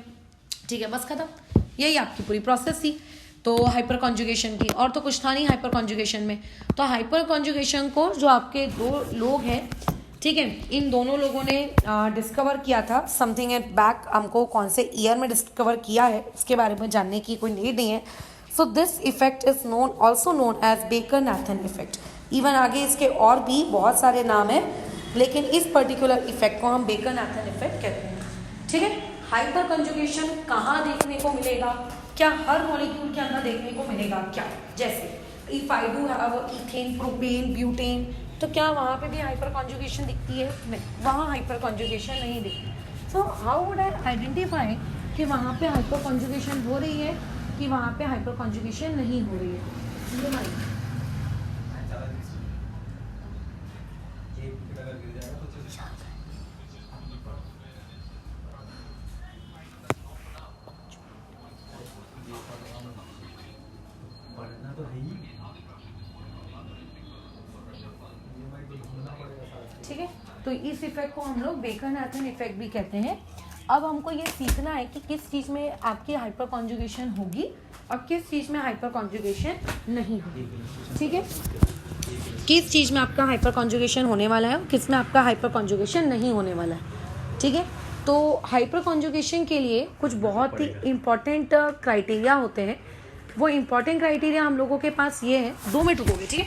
ठीक है, बस खत्म। यही आपकी पूरी प्रोसेस थी तो हाइपर कॉन्जुगेशन की, और तो कुछ था नहीं हाइपर कॉन्जुगेशन में। तो हाइपर कॉन्जुगेशन को जो आपके दो लोग हैं, ठीक है, इन दोनों लोगों ने डिस्कवर किया था समथिंग एट बैक, हमको कौन से ईयर में डिस्कवर किया है इसके बारे में जानने की कोई नीड नहीं है। So this effect is known also known as Baker Nathan effect. Even आगे इसके और भी बहुत सारे नाम हैं, लेकिन इस पर्टिकुलर इफेक्ट को हम बेकर-नाथन इफेक्ट कहते हैं। ठीक है, हाइपर कंजुगेशन कहाँ देखने को मिलेगा, क्या हर मॉलिक्यूल के अंदर देखने को मिलेगा क्या? जैसे if I do have ethane, propane, butane, तो क्या वहाँ पे भी हाइपर कॉन्जुगेशन दिखती है? नहीं, वहाँ हाइपर कॉन्जुगेशन नहीं दिखती। So how would I identify कि वहाँ पे हाइपर कॉन्जुगेशन हो रही है कि वहाँ पे हाइपर कॉन्जुगेशन नहीं हो रही है? ये माइंड ठीक है, तो इस इफेक्ट को हम लोग बेकर-नाथन इफेक्ट भी कहते हैं। अब हमको ये सीखना है कि किस चीज़ में आपकी हाइपर कॉन्जुगेशन होगी और किस चीज़ में हाइपर कॉन्जुगेशन नहीं होगी। ठीक है, किस चीज़ में आपका हाइपर कॉन्जुगेशन होने वाला है और किस में आपका हाइपर कॉन्जुगेशन नहीं होने वाला है। ठीक है, तो हाइपर कॉन्जुगेशन के लिए कुछ बहुत ही इम्पॉर्टेंट क्राइटेरिया होते हैं। वो इम्पॉर्टेंट क्राइटेरिया हम लोगों के पास ये है, 2 मिनट रुकोगे?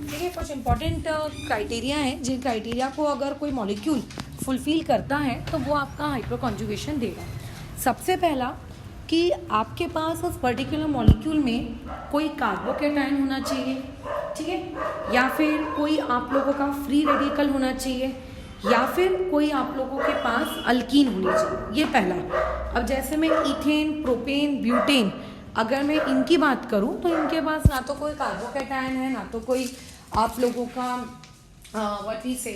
ठीक है, कुछ इंपॉर्टेंट क्राइटेरिया हैं जिन क्राइटेरिया को अगर कोई मॉलिक्यूल फुलफिल करता है तो वो आपका हाइपर कॉन्जुगेशन देगा। सबसे पहला कि आपके पास उस पर्टिकुलर मॉलिक्यूल में कोई कार्बोकैटायन होना चाहिए। ठीक है, या फिर कोई आप लोगों का फ्री रेडिकल होना चाहिए, या फिर कोई आप लोगों के पास अल्कीन होनी चाहिए। ये पहला। अब जैसे मैं इथेन, प्रोपेन, ब्यूटेन, अगर मैं इनकी बात करूं तो इनके पास ना तो कोई कार्बोकैटायन है, ना तो कोई आप लोगों का व्हाट वी से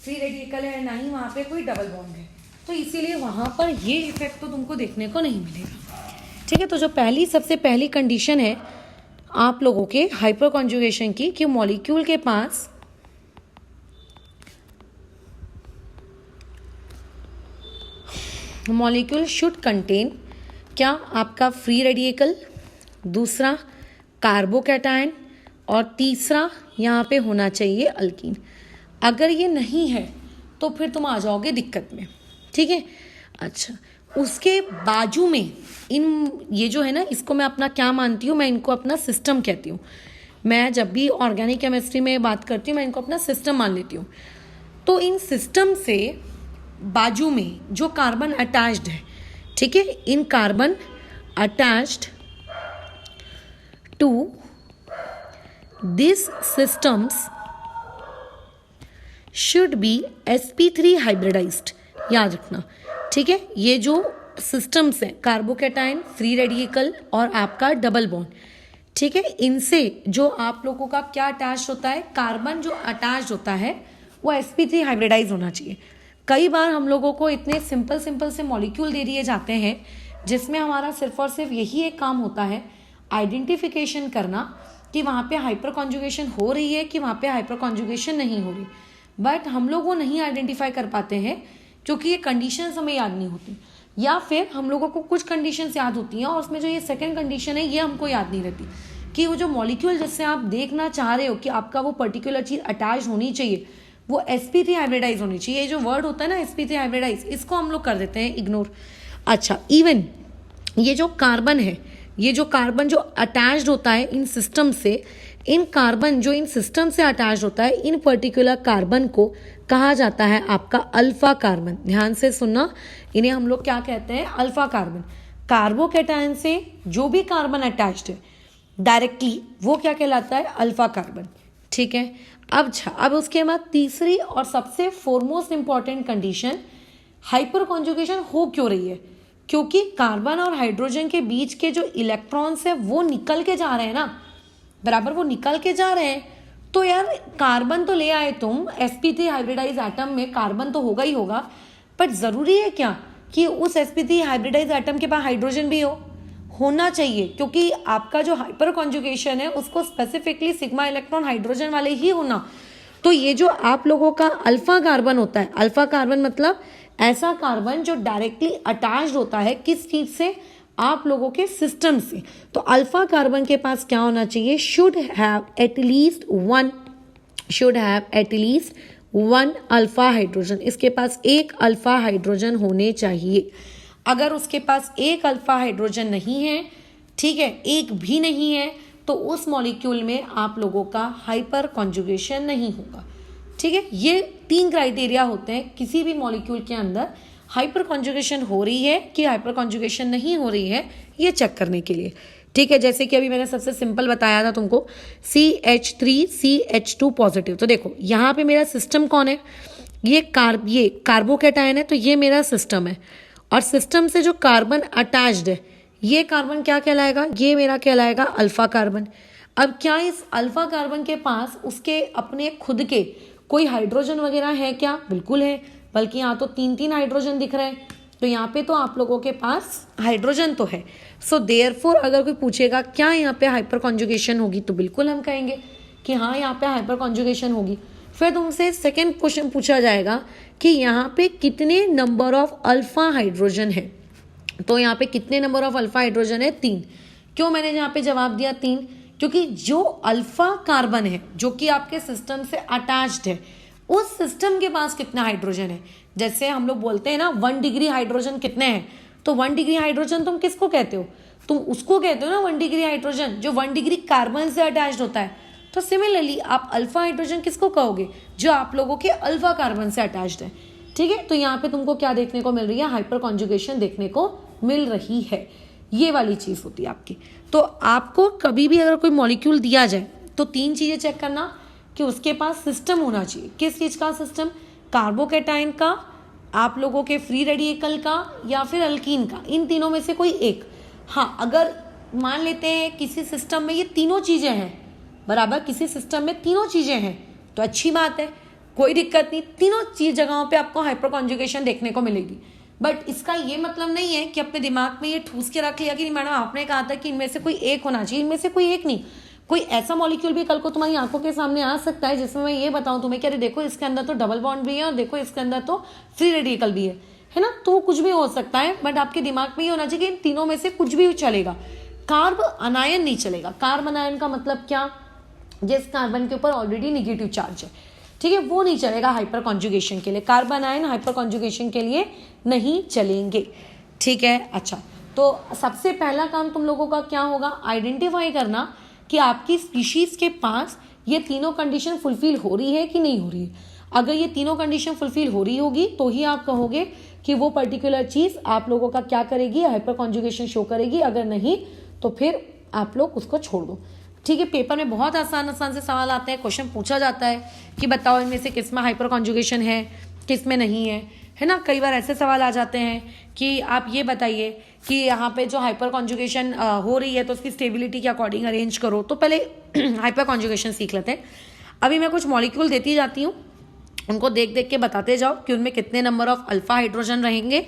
फ्री रेडिकल है, ना ही वहाँ पे कोई डबल बॉन्ड है। तो इसीलिए वहाँ पर ये इफेक्ट तो तुमको देखने को नहीं मिलेगा। ठीक है, तो जो सबसे पहली कंडीशन है आप लोगों के हाइपर कॉन्जुगेशन की कि मॉलिक्यूल के पास मॉलिक्यूल शुड कंटेन क्या? आपका फ्री रेडिकल, दूसरा कार्बोकैटायन, और तीसरा यहाँ पे होना चाहिए अल्कीन। अगर ये नहीं है तो फिर तुम आ जाओगे दिक्कत में। ठीक है, अच्छा, उसके बाजू में ये जो है ना, इसको मैं अपना क्या मानती हूँ, मैं इनको अपना सिस्टम कहती हूँ। मैं जब भी ऑर्गेनिक केमिस्ट्री में बात करती हूँ मैं इनको अपना सिस्टम मान लेती हूँ। तो इन सिस्टम से बाजू में जो कार्बन अटैच्ड है, ठीक है, इन carbon attached to this systems should be sp3 hybridised. याद रखना, ठीक है, ये जो सिस्टम्स हैं कार्बोकैटायन, फ्री रेडिकल और आपका डबल बॉन्ड, ठीक है, इनसे जो आप लोगों का क्या अटैच होता है, कार्बन जो अटैच होता है वो sp3 हाइब्रिडाइज होना चाहिए। कई बार हम लोगों को इतने सिंपल से मॉलिक्यूल दे दिए जाते हैं जिसमें हमारा सिर्फ और सिर्फ यही एक काम होता है, आइडेंटिफिकेशन करना कि वहाँ पे हाइपर कॉन्जुगेशन हो रही है कि वहाँ पे हाइपर कॉन्जुगेशन नहीं हो रही। बट हम लोग वो नहीं आइडेंटिफाई कर पाते हैं क्योंकि ये कंडीशंस हमें याद नहीं होती, या फिर हम लोगों को कुछ कंडीशंस याद होती हैं और उसमें जो ये सेकंड कंडीशन है ये हमको याद नहीं रहती कि वो जो मॉलिक्यूल जिससे आप देखना चाह रहे हो कि आपका वो पर्टिकुलर चीज़ अटैच होनी चाहिए वो sp3 हाइब्रिडाइज होनी चाहिए। ये जो वर्ड होता है ना sp3 हाइब्रिडाइज, इसको हम लोग कर देते हैं इग्नोर। अच्छा, इवन ये जो कार्बन है, ये जो कार्बन जो अटैच्ड होता है इन सिस्टम से, इन कार्बन जो इन सिस्टम से अटैच्ड होता है, इन पर्टिकुलर कार्बन को कहा जाता है आपका अल्फा कार्बन। ध्यान से सुनना, इन्हें हम लोग क्या कहते हैं, अल्फा कार्बन। कार्बोकैटायन से जो भी कार्बन अटैच्ड है डायरेक्टली वो क्या कहलाता है, अल्फा कार्बन। ठीक है, अब उसके बाद तीसरी और सबसे foremost important condition, hyper conjugation हो क्यों रही है, क्योंकि कार्बन और हाइड्रोजन के बीच के जो इलेक्ट्रॉन्स है वो निकल के जा रहे हैं ना, बराबर वो निकल के जा रहे हैं। तो यार कार्बन तो ले आए तुम, sp3 हाइब्रिडाइज एटम में कार्बन तो होगा ही होगा, बट ज़रूरी है क्या कि उस sp3 हाइब्रिडाइज एटम के पास हाइड्रोजन भी होना चाहिए, क्योंकि आपका जो हाइपर कॉन्जुगेशन है उसको स्पेसिफिकली सिग्मा इलेक्ट्रॉन हाइड्रोजन वाले ही होना, तो ये जो आप लोगों का अल्फा कार्बन होता है, अल्फा कार्बन मतलब ऐसा कार्बन जो डायरेक्टली अटैच्ड होता है किस चीज से, आप लोगों के सिस्टम से। तो अल्फा कार्बन के पास क्या होना चाहिए, should have at least one alpha hydrogen, इसके पास एक अल्फा हाइड्रोजन होने चाहिए। अगर उसके पास एक अल्फा हाइड्रोजन नहीं है, ठीक है, एक भी नहीं है, तो उस मॉलिक्यूल में आप लोगों का हाइपर कॉन्जुगेशन नहीं होगा। ठीक है, ये 3 क्राइटेरिया होते हैं किसी भी मॉलिक्यूल के अंदर हाइपर कॉन्जुगेशन हो रही है कि हाइपर कॉन्जुगेशन नहीं हो रही है, ये चेक करने के लिए। ठीक है, जैसे कि अभी मैंने सबसे सिंपल बताया था तुमको CH3CH2 पॉजिटिव। तो देखो यहाँ पे मेरा सिस्टम कौन है, ये कार्बोकैटायन है, तो ये मेरा सिस्टम है। और सिस्टम से जो कार्बन अटैच्ड है, ये कार्बन क्या कहलाएगा, ये मेरा कहलाएगा अल्फा कार्बन। अब क्या इस अल्फा कार्बन के पास उसके अपने खुद के कोई हाइड्रोजन वगैरह है क्या, बिल्कुल है, बल्कि यहाँ तो 3 हाइड्रोजन दिख रहे हैं। तो यहाँ पे तो आप लोगों के पास हाइड्रोजन तो है। सो देयरफॉर अगर कोई पूछेगा क्या यहाँ पे हाइपर कॉन्जुगेशन होगी, तो बिल्कुल हम कहेंगे कि हाँ यहाँ पे हाइपर कॉन्जुगेशन होगी। फिर तुमसे सेकेंड क्वेश्चन पूछा जाएगा कि यहाँ पे कितने नंबर ऑफ अल्फा हाइड्रोजन है। तो यहाँ पे कितने नंबर ऑफ अल्फा हाइड्रोजन है, 3। क्यों मैंने यहाँ पे जवाब दिया 3, क्योंकि जो अल्फा कार्बन है जो कि आपके सिस्टम से अटैच्ड है, उस सिस्टम के पास कितना हाइड्रोजन है। जैसे हम लोग बोलते हैं ना 1 डिग्री हाइड्रोजन कितने हैं, तो 1 डिग्री हाइड्रोजन तुम किसको कहते हो, तुम उसको कहते हो ना 1 डिग्री हाइड्रोजन जो 1 डिग्री कार्बन से अटैच्ड होता है। तो सिमिलरली आप अल्फा हाइड्रोजन किसको कहोगे, जो आप लोगों के अल्फा कार्बन से अटैच्ड है। ठीक है, तो यहाँ पे तुमको क्या देखने को मिल रही है, हाइपर कॉन्जुगेशन देखने को मिल रही है। ये वाली चीज होती है आपकी। तो आपको कभी भी अगर कोई मॉलिक्यूल दिया जाए तो 3 चीजें चेक करना कि उसके पास सिस्टम होना चाहिए। किस चीज का सिस्टम, कार्बोकैटायन का, आप लोगों के फ्री रेडिकल का, या फिर अल्कीन का, इन तीनों में से कोई एक। हाँ, अगर मान लेते हैं किसी सिस्टम में ये तीनों चीजें हैं, बराबर, किसी सिस्टम में तीनों चीजें हैं, तो अच्छी बात है, कोई दिक्कत नहीं, तीनों चीज जगहों पे आपको हाइपर कॉन्जुगेशन देखने को मिलेगी। बट इसका ये मतलब नहीं है कि अपने दिमाग में ये ठूस के रख लिया कि मैडम आपने कहा था कि इनमें से कोई एक होना चाहिए, इनमें से कोई एक नहीं। कोई ऐसा मॉलिक्यूल भी कल को तुम्हारी आंखों के सामने आ सकता है जिसमें मैं ये बताऊं तुम्हें कि अरे देखो इसके अंदर तो डबल बॉन्ड भी है और देखो इसके अंदर तो फ्री रेडिकल भी है ना। तो कुछ भी हो सकता है, बट आपके दिमाग में ये होना चाहिए कि इन तीनों में से कुछ भी चलेगा, कार्ब अनायन नहीं चलेगा। कार्ब अनायन का मतलब क्या, जिस कार्बन के ऊपर ऑलरेडी निगेटिव चार्ज है, ठीक है, वो नहीं चलेगा हाइपर कॉन्जुगेशन के लिए। कार्बन आयन हाइपर कॉन्जुगेशन के लिए नहीं चलेंगे। ठीक है, अच्छा, तो सबसे पहला काम तुम लोगों का क्या होगा, आइडेंटिफाई करना कि आपकी स्पीशीज के पास ये तीनों कंडीशन फुलफिल हो रही है कि नहीं हो रही है। अगर ये तीनों कंडीशन फुलफिल हो रही होगी तो ही आप कहोगे कि वो पर्टिकुलर चीज आप लोगों का क्या करेगी, हाइपर कॉन्जुगेशन शो करेगी। अगर नहीं तो फिर आप लोग उसको छोड़ दो। ठीक है, पेपर में बहुत आसान से सवाल आते हैं, क्वेश्चन पूछा जाता है कि बताओ इनमें से किस में हाइपर कॉन्जुगेशन है, किस में नहीं है ना। कई बार ऐसे सवाल आ जाते हैं कि आप ये बताइए कि यहाँ पे जो हाइपर कॉन्जुगेशन हो रही है तो उसकी स्टेबिलिटी के अकॉर्डिंग अरेंज करो। तो पहले हाइपर कॉन्जुगेशन सीख लेते हैं। अभी मैं कुछ मॉलिक्यूल देती जाती हूँ, उनको देख देख के बताते जाओ कि उनमें कितने नंबर ऑफ अल्फा हाइड्रोजन रहेंगे।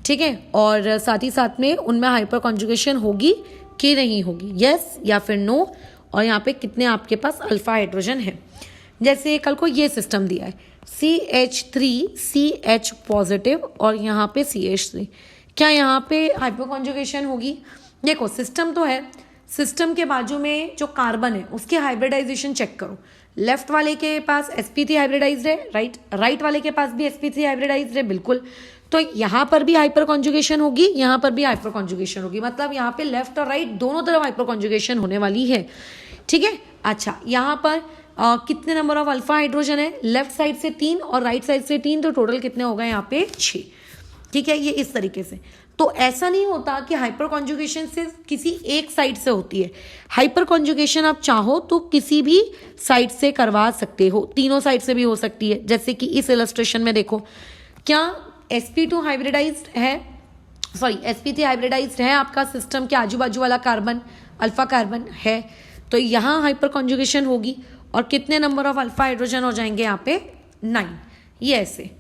ठीक है, और साथ ही साथ में उनमें हाइपर कॉन्जुगेशन होगी कि नहीं होगी, यस या फिर नो, और यहाँ पे कितने आपके पास अल्फा हाइड्रोजन है। जैसे कल को ये सिस्टम दिया है CH3CH पॉजिटिव और यहाँ पे CH3, क्या यहाँ पे हाइपर कॉन्जुगेशन होगी। देखो सिस्टम तो है, सिस्टम के बाजू में जो कार्बन है उसके हाइब्रिडाइजेशन चेक करो। लेफ्ट वाले के पास sp3 हाइब्रिडाइज्ड है, राइट वाले के पास भी sp3 हाइब्रिडाइज्ड है, बिल्कुल। तो यहाँ पर भी हाइपर कॉन्जुगेशन होगी, यहाँ पर भी हाइपर कॉन्जुगेशन होगी, मतलब यहाँ पे लेफ्ट और राइट दोनों तरफ हाइपर कॉन्जुगेशन होने वाली है। ठीक है, अच्छा, यहाँ पर कितने नंबर ऑफ अल्फा हाइड्रोजन है, लेफ्ट साइड से 3 और राइट साइड से 3, तो टोटल कितने हो गए यहाँ पे 6। ठीक है, ये इस तरीके से। तो ऐसा नहीं होता कि हाइपर कॉन्जुगेशन से किसी एक साइड से होती है। हाइपर कॉन्जुगेशन आप चाहो तो किसी भी साइड से करवा सकते हो, तीनों साइड से भी हो सकती है। जैसे कि इस इलस्ट्रेशन में देखो, क्या sp2 हाइब्रिडाइज्ड है, सॉरी sp3 हाइब्रिडाइज्ड है आपका सिस्टम के आजू बाजू वाला कार्बन, अल्फा कार्बन है, तो यहाँ हाइपर कॉन्जुगेशन होगी। और कितने नंबर ऑफ अल्फा हाइड्रोजन हो जाएंगे यहाँ पे 9, ये ऐसे,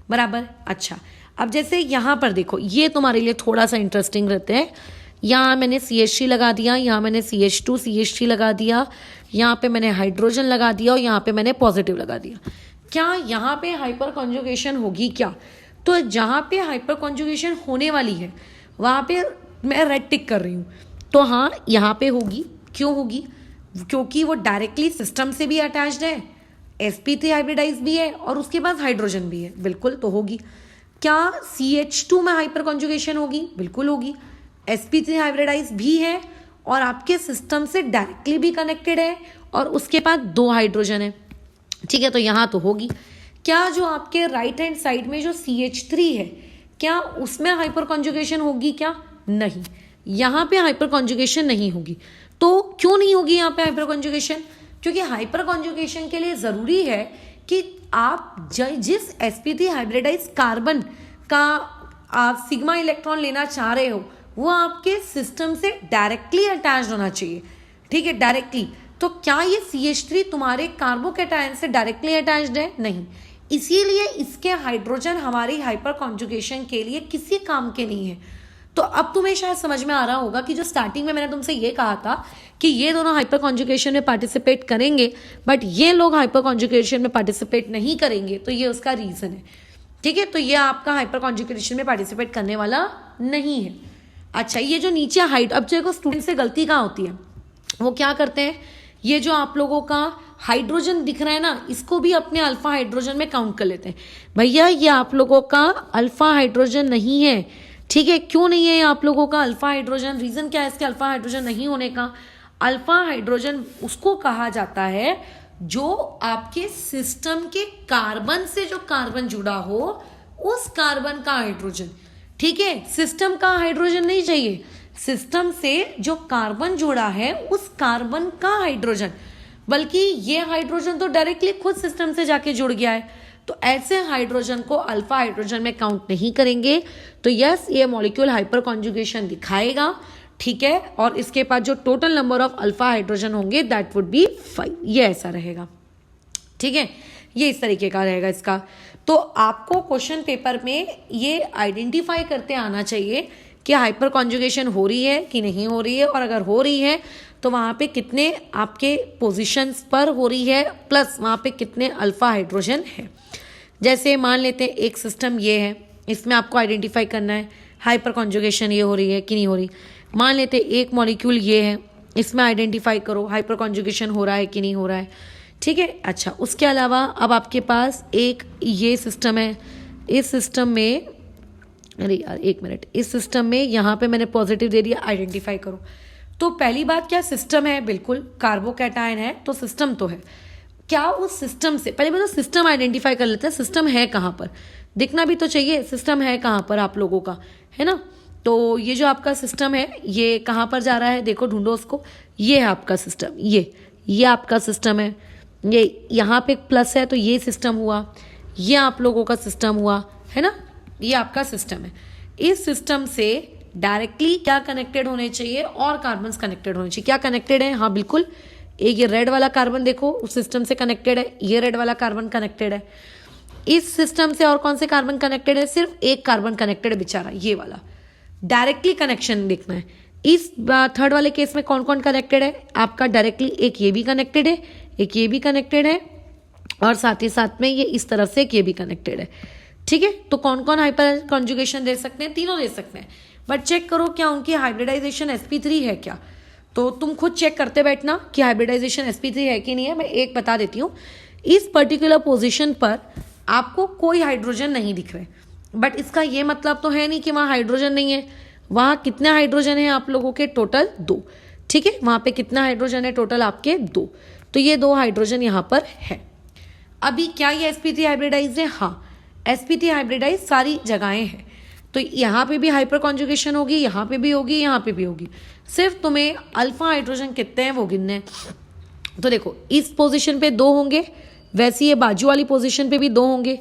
बराबर। अच्छा, अब जैसे यहाँ पर देखो, ये तुम्हारे लिए थोड़ा सा इंटरेस्टिंग रहते हैं। यहाँ मैंने CH3 लगा दिया, यहाँ मैंने CH2 CH3 लगा दिया, यहाँ पे मैंने हाइड्रोजन लगा दिया और यहाँ पे मैंने पॉजिटिव लगा दिया। क्या यहाँ पे हाइपर कॉन्जुगेशन होगी क्या? तो जहाँ पे हाइपर कॉन्जुगेशन होने वाली है वहाँ पे मैं रेड टिक कर रही हूँ, तो हाँ यहाँ पे होगी। क्यों होगी? क्योंकि वो डायरेक्टली सिस्टम से भी अटैच्ड है, sp3 हाइब्रिडाइज भी है और उसके पास हाइड्रोजन भी है, बिल्कुल तो होगी। क्या CH2 में हाइपर कॉन्जुगेशन होगी? बिल्कुल होगी। sp3 हाइब्रिडाइज भी है और आपके सिस्टम से डायरेक्टली भी कनेक्टेड है और उसके पास 2 हाइड्रोजन है, ठीक है, तो यहाँ तो होगी। क्या जो आपके राइट हैंड साइड में जो CH3 है, क्या उसमें हाइपर कॉन्जुगेशन होगी क्या? नहीं, यहाँ पे हाइपर कॉन्जुगेशन नहीं होगी। तो क्यों नहीं होगी यहाँ पे हाइपर कॉन्जुगेशन? क्योंकि हाइपर कॉन्जुगेशन के लिए ज़रूरी है कि आप जिस sp3 हाइब्रिडाइज कार्बन का आप सिग्मा इलेक्ट्रॉन लेना चाह रहे हो वो आपके सिस्टम से डायरेक्टली अटैच्ड होना चाहिए, ठीक है, डायरेक्टली। तो क्या ये CH3 तुम्हारे कार्बोकैटायन से डायरेक्टली अटैच्ड है? नहीं, इसीलिए इसके हाइड्रोजन हमारी हाइपर कॉन्जुगेशन के लिए किसी काम के नहीं है। तो अब तुम्हें शायद समझ में आ रहा होगा कि जो स्टार्टिंग में मैंने तुमसे ये कहा था कि ये दोनों हाइपर कॉन्जुगेशन में पार्टिसिपेट करेंगे बट ये लोग हाइपर कॉन्जुगेशन में पार्टिसिपेट नहीं करेंगे, तो ये उसका रीजन है, ठीक है। तो ये आपका हाइपर कॉन्जुगेशन में पार्टिसिपेट करने वाला नहीं है। अच्छा, ये जो नीचे हाइट, अब देखो स्टूडेंट से गलती कहाँ होती है, वो क्या करते हैं, ये जो आप लोगों का हाइड्रोजन दिख रहा है ना, इसको भी अपने अल्फा हाइड्रोजन में काउंट कर लेते हैं। भैया ये आप लोगों का अल्फा हाइड्रोजन नहीं है, ठीक है। क्यों नहीं है आप लोगों का अल्फा हाइड्रोजन? रीजन क्या है इसके अल्फा हाइड्रोजन नहीं होने का? अल्फा हाइड्रोजन उसको कहा जाता है जो आपके सिस्टम के कार्बन से जो कार्बन जुड़ा हो उस कार्बन का हाइड्रोजन, ठीक है। सिस्टम का हाइड्रोजन नहीं चाहिए, सिस्टम से जो कार्बन जुड़ा है उस कार्बन का हाइड्रोजन, बल्कि ये हाइड्रोजन तो डायरेक्टली खुद सिस्टम से जाके जुड़ गया है, तो ऐसे हाइड्रोजन को अल्फा हाइड्रोजन में काउंट नहीं करेंगे। तो यस, ये मॉलिक्यूल हाइपर कॉन्जुगेशन दिखाएगा, ठीक है। और इसके पास जो total number of alpha hydrogen होंगे दैट वुड बी 5, ये ऐसा रहेगा, ठीक है। ये इस तरीके का रहेगा इसका। तो आपको क्वेश्चन पेपर में ये आइडेंटिफाई करते आना चाहिए कि हाइपर कॉन्जुगेशन हो रही है कि नहीं हो रही है, और अगर हो रही है तो वहाँ पे कितने आपके पोजीशंस पर हो रही है, प्लस वहाँ पे कितने अल्फा हाइड्रोजन है। जैसे मान लेते हैं एक सिस्टम ये है, इसमें आपको आइडेंटिफाई करना है हाइपर कॉन्जुगेशन ये हो रही है कि नहीं हो रही। मान लेते हैं एक मॉलिक्यूल ये है, इसमें आइडेंटिफाई करो हाइपर कॉन्जुगेशन हो रहा है कि नहीं हो रहा है, ठीक है। अच्छा, उसके अलावा अब आपके पास एक ये सिस्टम है, इस सिस्टम में, अरे यार एक मिनट, इस सिस्टम में यहाँ पे मैंने पॉजिटिव दे दिया, आइडेंटिफाई करो। तो पहली बात, क्या सिस्टम है? बिल्कुल, कार्बोकैटायन है तो सिस्टम तो है। क्या उस सिस्टम से, पहले मतलब सिस्टम आइडेंटिफाई कर लेते हैं, सिस्टम है कहाँ पर, दिखना भी तो चाहिए सिस्टम है कहाँ पर आप लोगों का, है ना। तो ये जो आपका सिस्टम है ये कहाँ पर जा रहा है, देखो ढूंढो उसको, ये है आपका सिस्टम, ये आपका सिस्टम है, ये यहाँ पे प्लस है तो ये सिस्टम हुआ, ये आप लोगों का सिस्टम हुआ, है ना, ये आपका सिस्टम है। इस सिस्टम से डायरेक्टली क्या कनेक्टेड होने चाहिए, और कार्बन्स कनेक्टेड होने चाहिए। क्या कनेक्टेड है? हाँ बिल्कुल, एक ये रेड वाला कार्बन देखो उस सिस्टम से कनेक्टेड है, ये रेड वाला कार्बन कनेक्टेड है। इस सिस्टम से और कौन से कार्बन कनेक्टेड है? सिर्फ एक कार्बन कनेक्टेड है बेचारा, ये वाला। डायरेक्टली कनेक्शन देखना है। इस थर्ड वाले केस में कौन कौन कनेक्टेड है आपका डायरेक्टली? एक ये भी कनेक्टेड है, एक ये भी कनेक्टेड है, और साथ ही साथ में ये इस तरफ से एक ये भी कनेक्टेड है, ठीक है। तो कौन कौन हाइपर कॉन्जुगेशन दे सकते हैं? तीनों दे सकते हैं, बट चेक करो क्या उनकी हाइब्रिडाइजेशन sp3 है क्या। तो तुम खुद चेक करते बैठना कि हाइब्रिडाइजेशन sp3 है कि नहीं है। मैं एक बता देती हूँ, इस पर्टिकुलर पोजीशन पर आपको कोई हाइड्रोजन नहीं दिख रहे, बट इसका ये मतलब तो है नहीं कि वहाँ हाइड्रोजन नहीं है। वहाँ कितने हाइड्रोजन है आप लोगों के? टोटल 2, ठीक है। वहाँ पे कितना हाइड्रोजन है? टोटल आपके 2, तो ये 2 हाइड्रोजन यहाँ पर है। अभी क्या ये sp3 हाइब्रिडाइज है? हाँ, sp3 हाइब्रिडाइज सारी जगहें हैं, तो यहाँ पे भी हाइपर कॉन्जुगेशन होगी, यहाँ पे भी होगी, यहाँ पे भी होगी। सिर्फ तुम्हें अल्फा हाइड्रोजन कितने हैं वो गिनने हैं। तो देखो इस पोजीशन पे 2 होंगे, वैसे ये बाजू वाली पोजीशन पे भी 2 होंगे,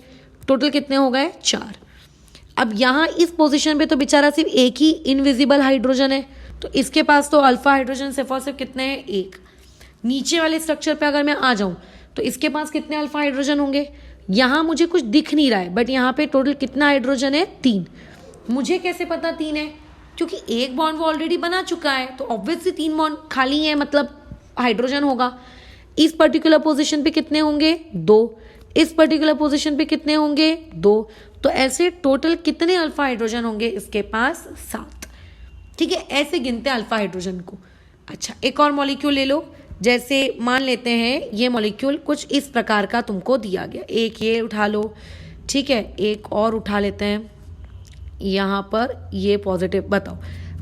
टोटल कितने हो गए? 4। अब यहाँ इस पोजीशन पे तो बेचारा सिर्फ एक ही इनविजिबल हाइड्रोजन है, तो इसके पास तो अल्फा हाइड्रोजन सिर्फ और सिर्फ कितने हैं? 1। नीचे वाले स्ट्रक्चर पे अगर मैं आ जाऊँ तो इसके पास कितने अल्फा हाइड्रोजन होंगे? यहाँ मुझे कुछ दिख नहीं रहा है, बट यहाँ पे टोटल कितना हाइड्रोजन है? 3। मुझे कैसे पता 3 है? क्योंकि एक बॉन्ड वो ऑलरेडी बना चुका है, तो ऑब्वियसली 3 बॉन्ड खाली है, मतलब हाइड्रोजन होगा। इस पर्टिकुलर पोजीशन पे कितने होंगे? 2। इस पर्टिकुलर पोजीशन पे कितने होंगे? 2। तो ऐसे टोटल कितने अल्फा हाइड्रोजन होंगे इसके पास? 7। ठीक है, ऐसे गिनते हैं अल्फा हाइड्रोजन को। अच्छा, एक और मॉलिक्यूल ले लो। जैसे मान लेते हैं ये मॉलिक्यूल कुछ इस प्रकार का तुमको दिया गया, एक ये उठा लो, ठीक है, एक और उठा लेते हैं, यहाँ पर ये पॉजिटिव। बताओ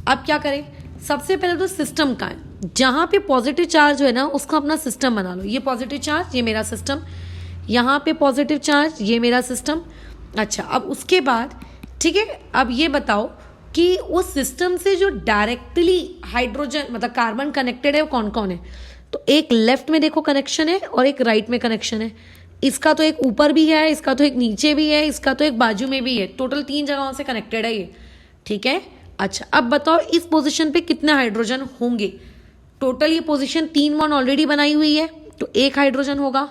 अब क्या करें? सबसे पहले तो सिस्टम का है, जहाँ पे पॉजिटिव चार्ज है ना उसका अपना सिस्टम बना लो। ये पॉजिटिव चार्ज, ये मेरा सिस्टम, यहाँ पे पॉजिटिव चार्ज, ये मेरा सिस्टम। अच्छा, अब उसके बाद ठीक है, अब ये बताओ कि उस सिस्टम से जो डायरेक्टली हाइड्रोजन मतलब कार्बन कनेक्टेड है वो कौन कौन है? तो एक लेफ्ट में देखो कनेक्शन है और एक राइट में कनेक्शन है। इसका तो एक ऊपर भी है, इसका तो एक नीचे भी है, इसका तो एक बाजू में भी है। टोटल 3 जगहों से कनेक्टेड है ये, ठीक है। अच्छा, अब बताओ इस पोजीशन पे कितने हाइड्रोजन होंगे? टोटल ये पोजीशन 3 बॉन्ड ऑलरेडी बनाई हुई है, तो 1 हाइड्रोजन होगा।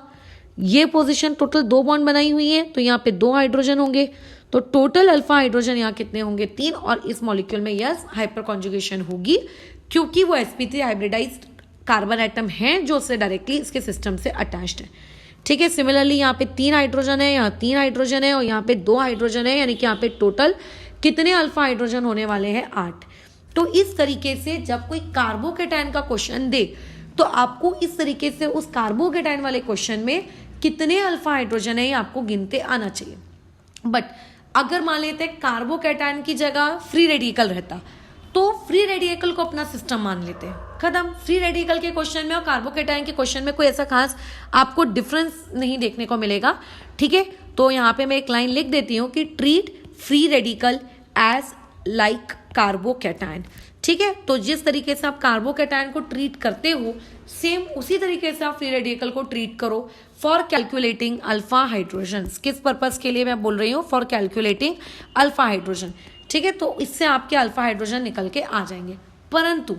ये पोजीशन टोटल 2 बॉन्ड बनाई हुई है, तो यहाँ पे 2 हाइड्रोजन होंगे। तो टोटल अल्फा हाइड्रोजन यहाँ कितने होंगे? 3। और इस मॉलिक्यूल में यस हाइपर कॉन्जुगेशन होगी, क्योंकि वो sp3 हाइब्रिडाइज्ड कार्बन एटम है जो उससे डायरेक्टली इसके सिस्टम से अटैच्ड है। ठीक है, सिमिलरली यहाँ पे 3 हाइड्रोजन है, यहाँ 3 हाइड्रोजन है और यहाँ पे 2 हाइड्रोजन है, यानी कि यहाँ पे टोटल कितने अल्फा हाइड्रोजन होने वाले हैं? 8। तो इस तरीके से जब कोई कार्बोकेटायन का क्वेश्चन दे तो आपको इस तरीके से उस कार्बोकेटायन वाले क्वेश्चन में कितने अल्फा हाइड्रोजन है ये आपको गिनते आना चाहिए। बट अगर मान लेते हैं कार्बोकेटायन की जगह फ्री रेडिकल रहता, तो फ्री रेडिकल को अपना सिस्टम मान लेते हैं, खत्म। फ्री रेडिकल के क्वेश्चन में और कार्बोकेटायन के क्वेश्चन में कोई ऐसा खास आपको डिफरेंस नहीं देखने को मिलेगा, ठीक है। तो यहाँ पे मैं एक लाइन लिख देती हूँ कि treat free radical as like carbocation, ठीक है। तो जिस तरीके से आप कार्बोकेटायन को ट्रीट करते हो सेम उसी तरीके से आप फ्री रेडिकल को ट्रीट करो फॉर कैलकुलेटिंग अल्फा हाइड्रोजन। किस पर्पस के लिए मैं बोल रही हूँ? फॉर कैलकुलेटिंग अल्फा हाइड्रोजन, ठीक है। तो इससे आपके अल्फा हाइड्रोजन निकल के आ जाएंगे। परंतु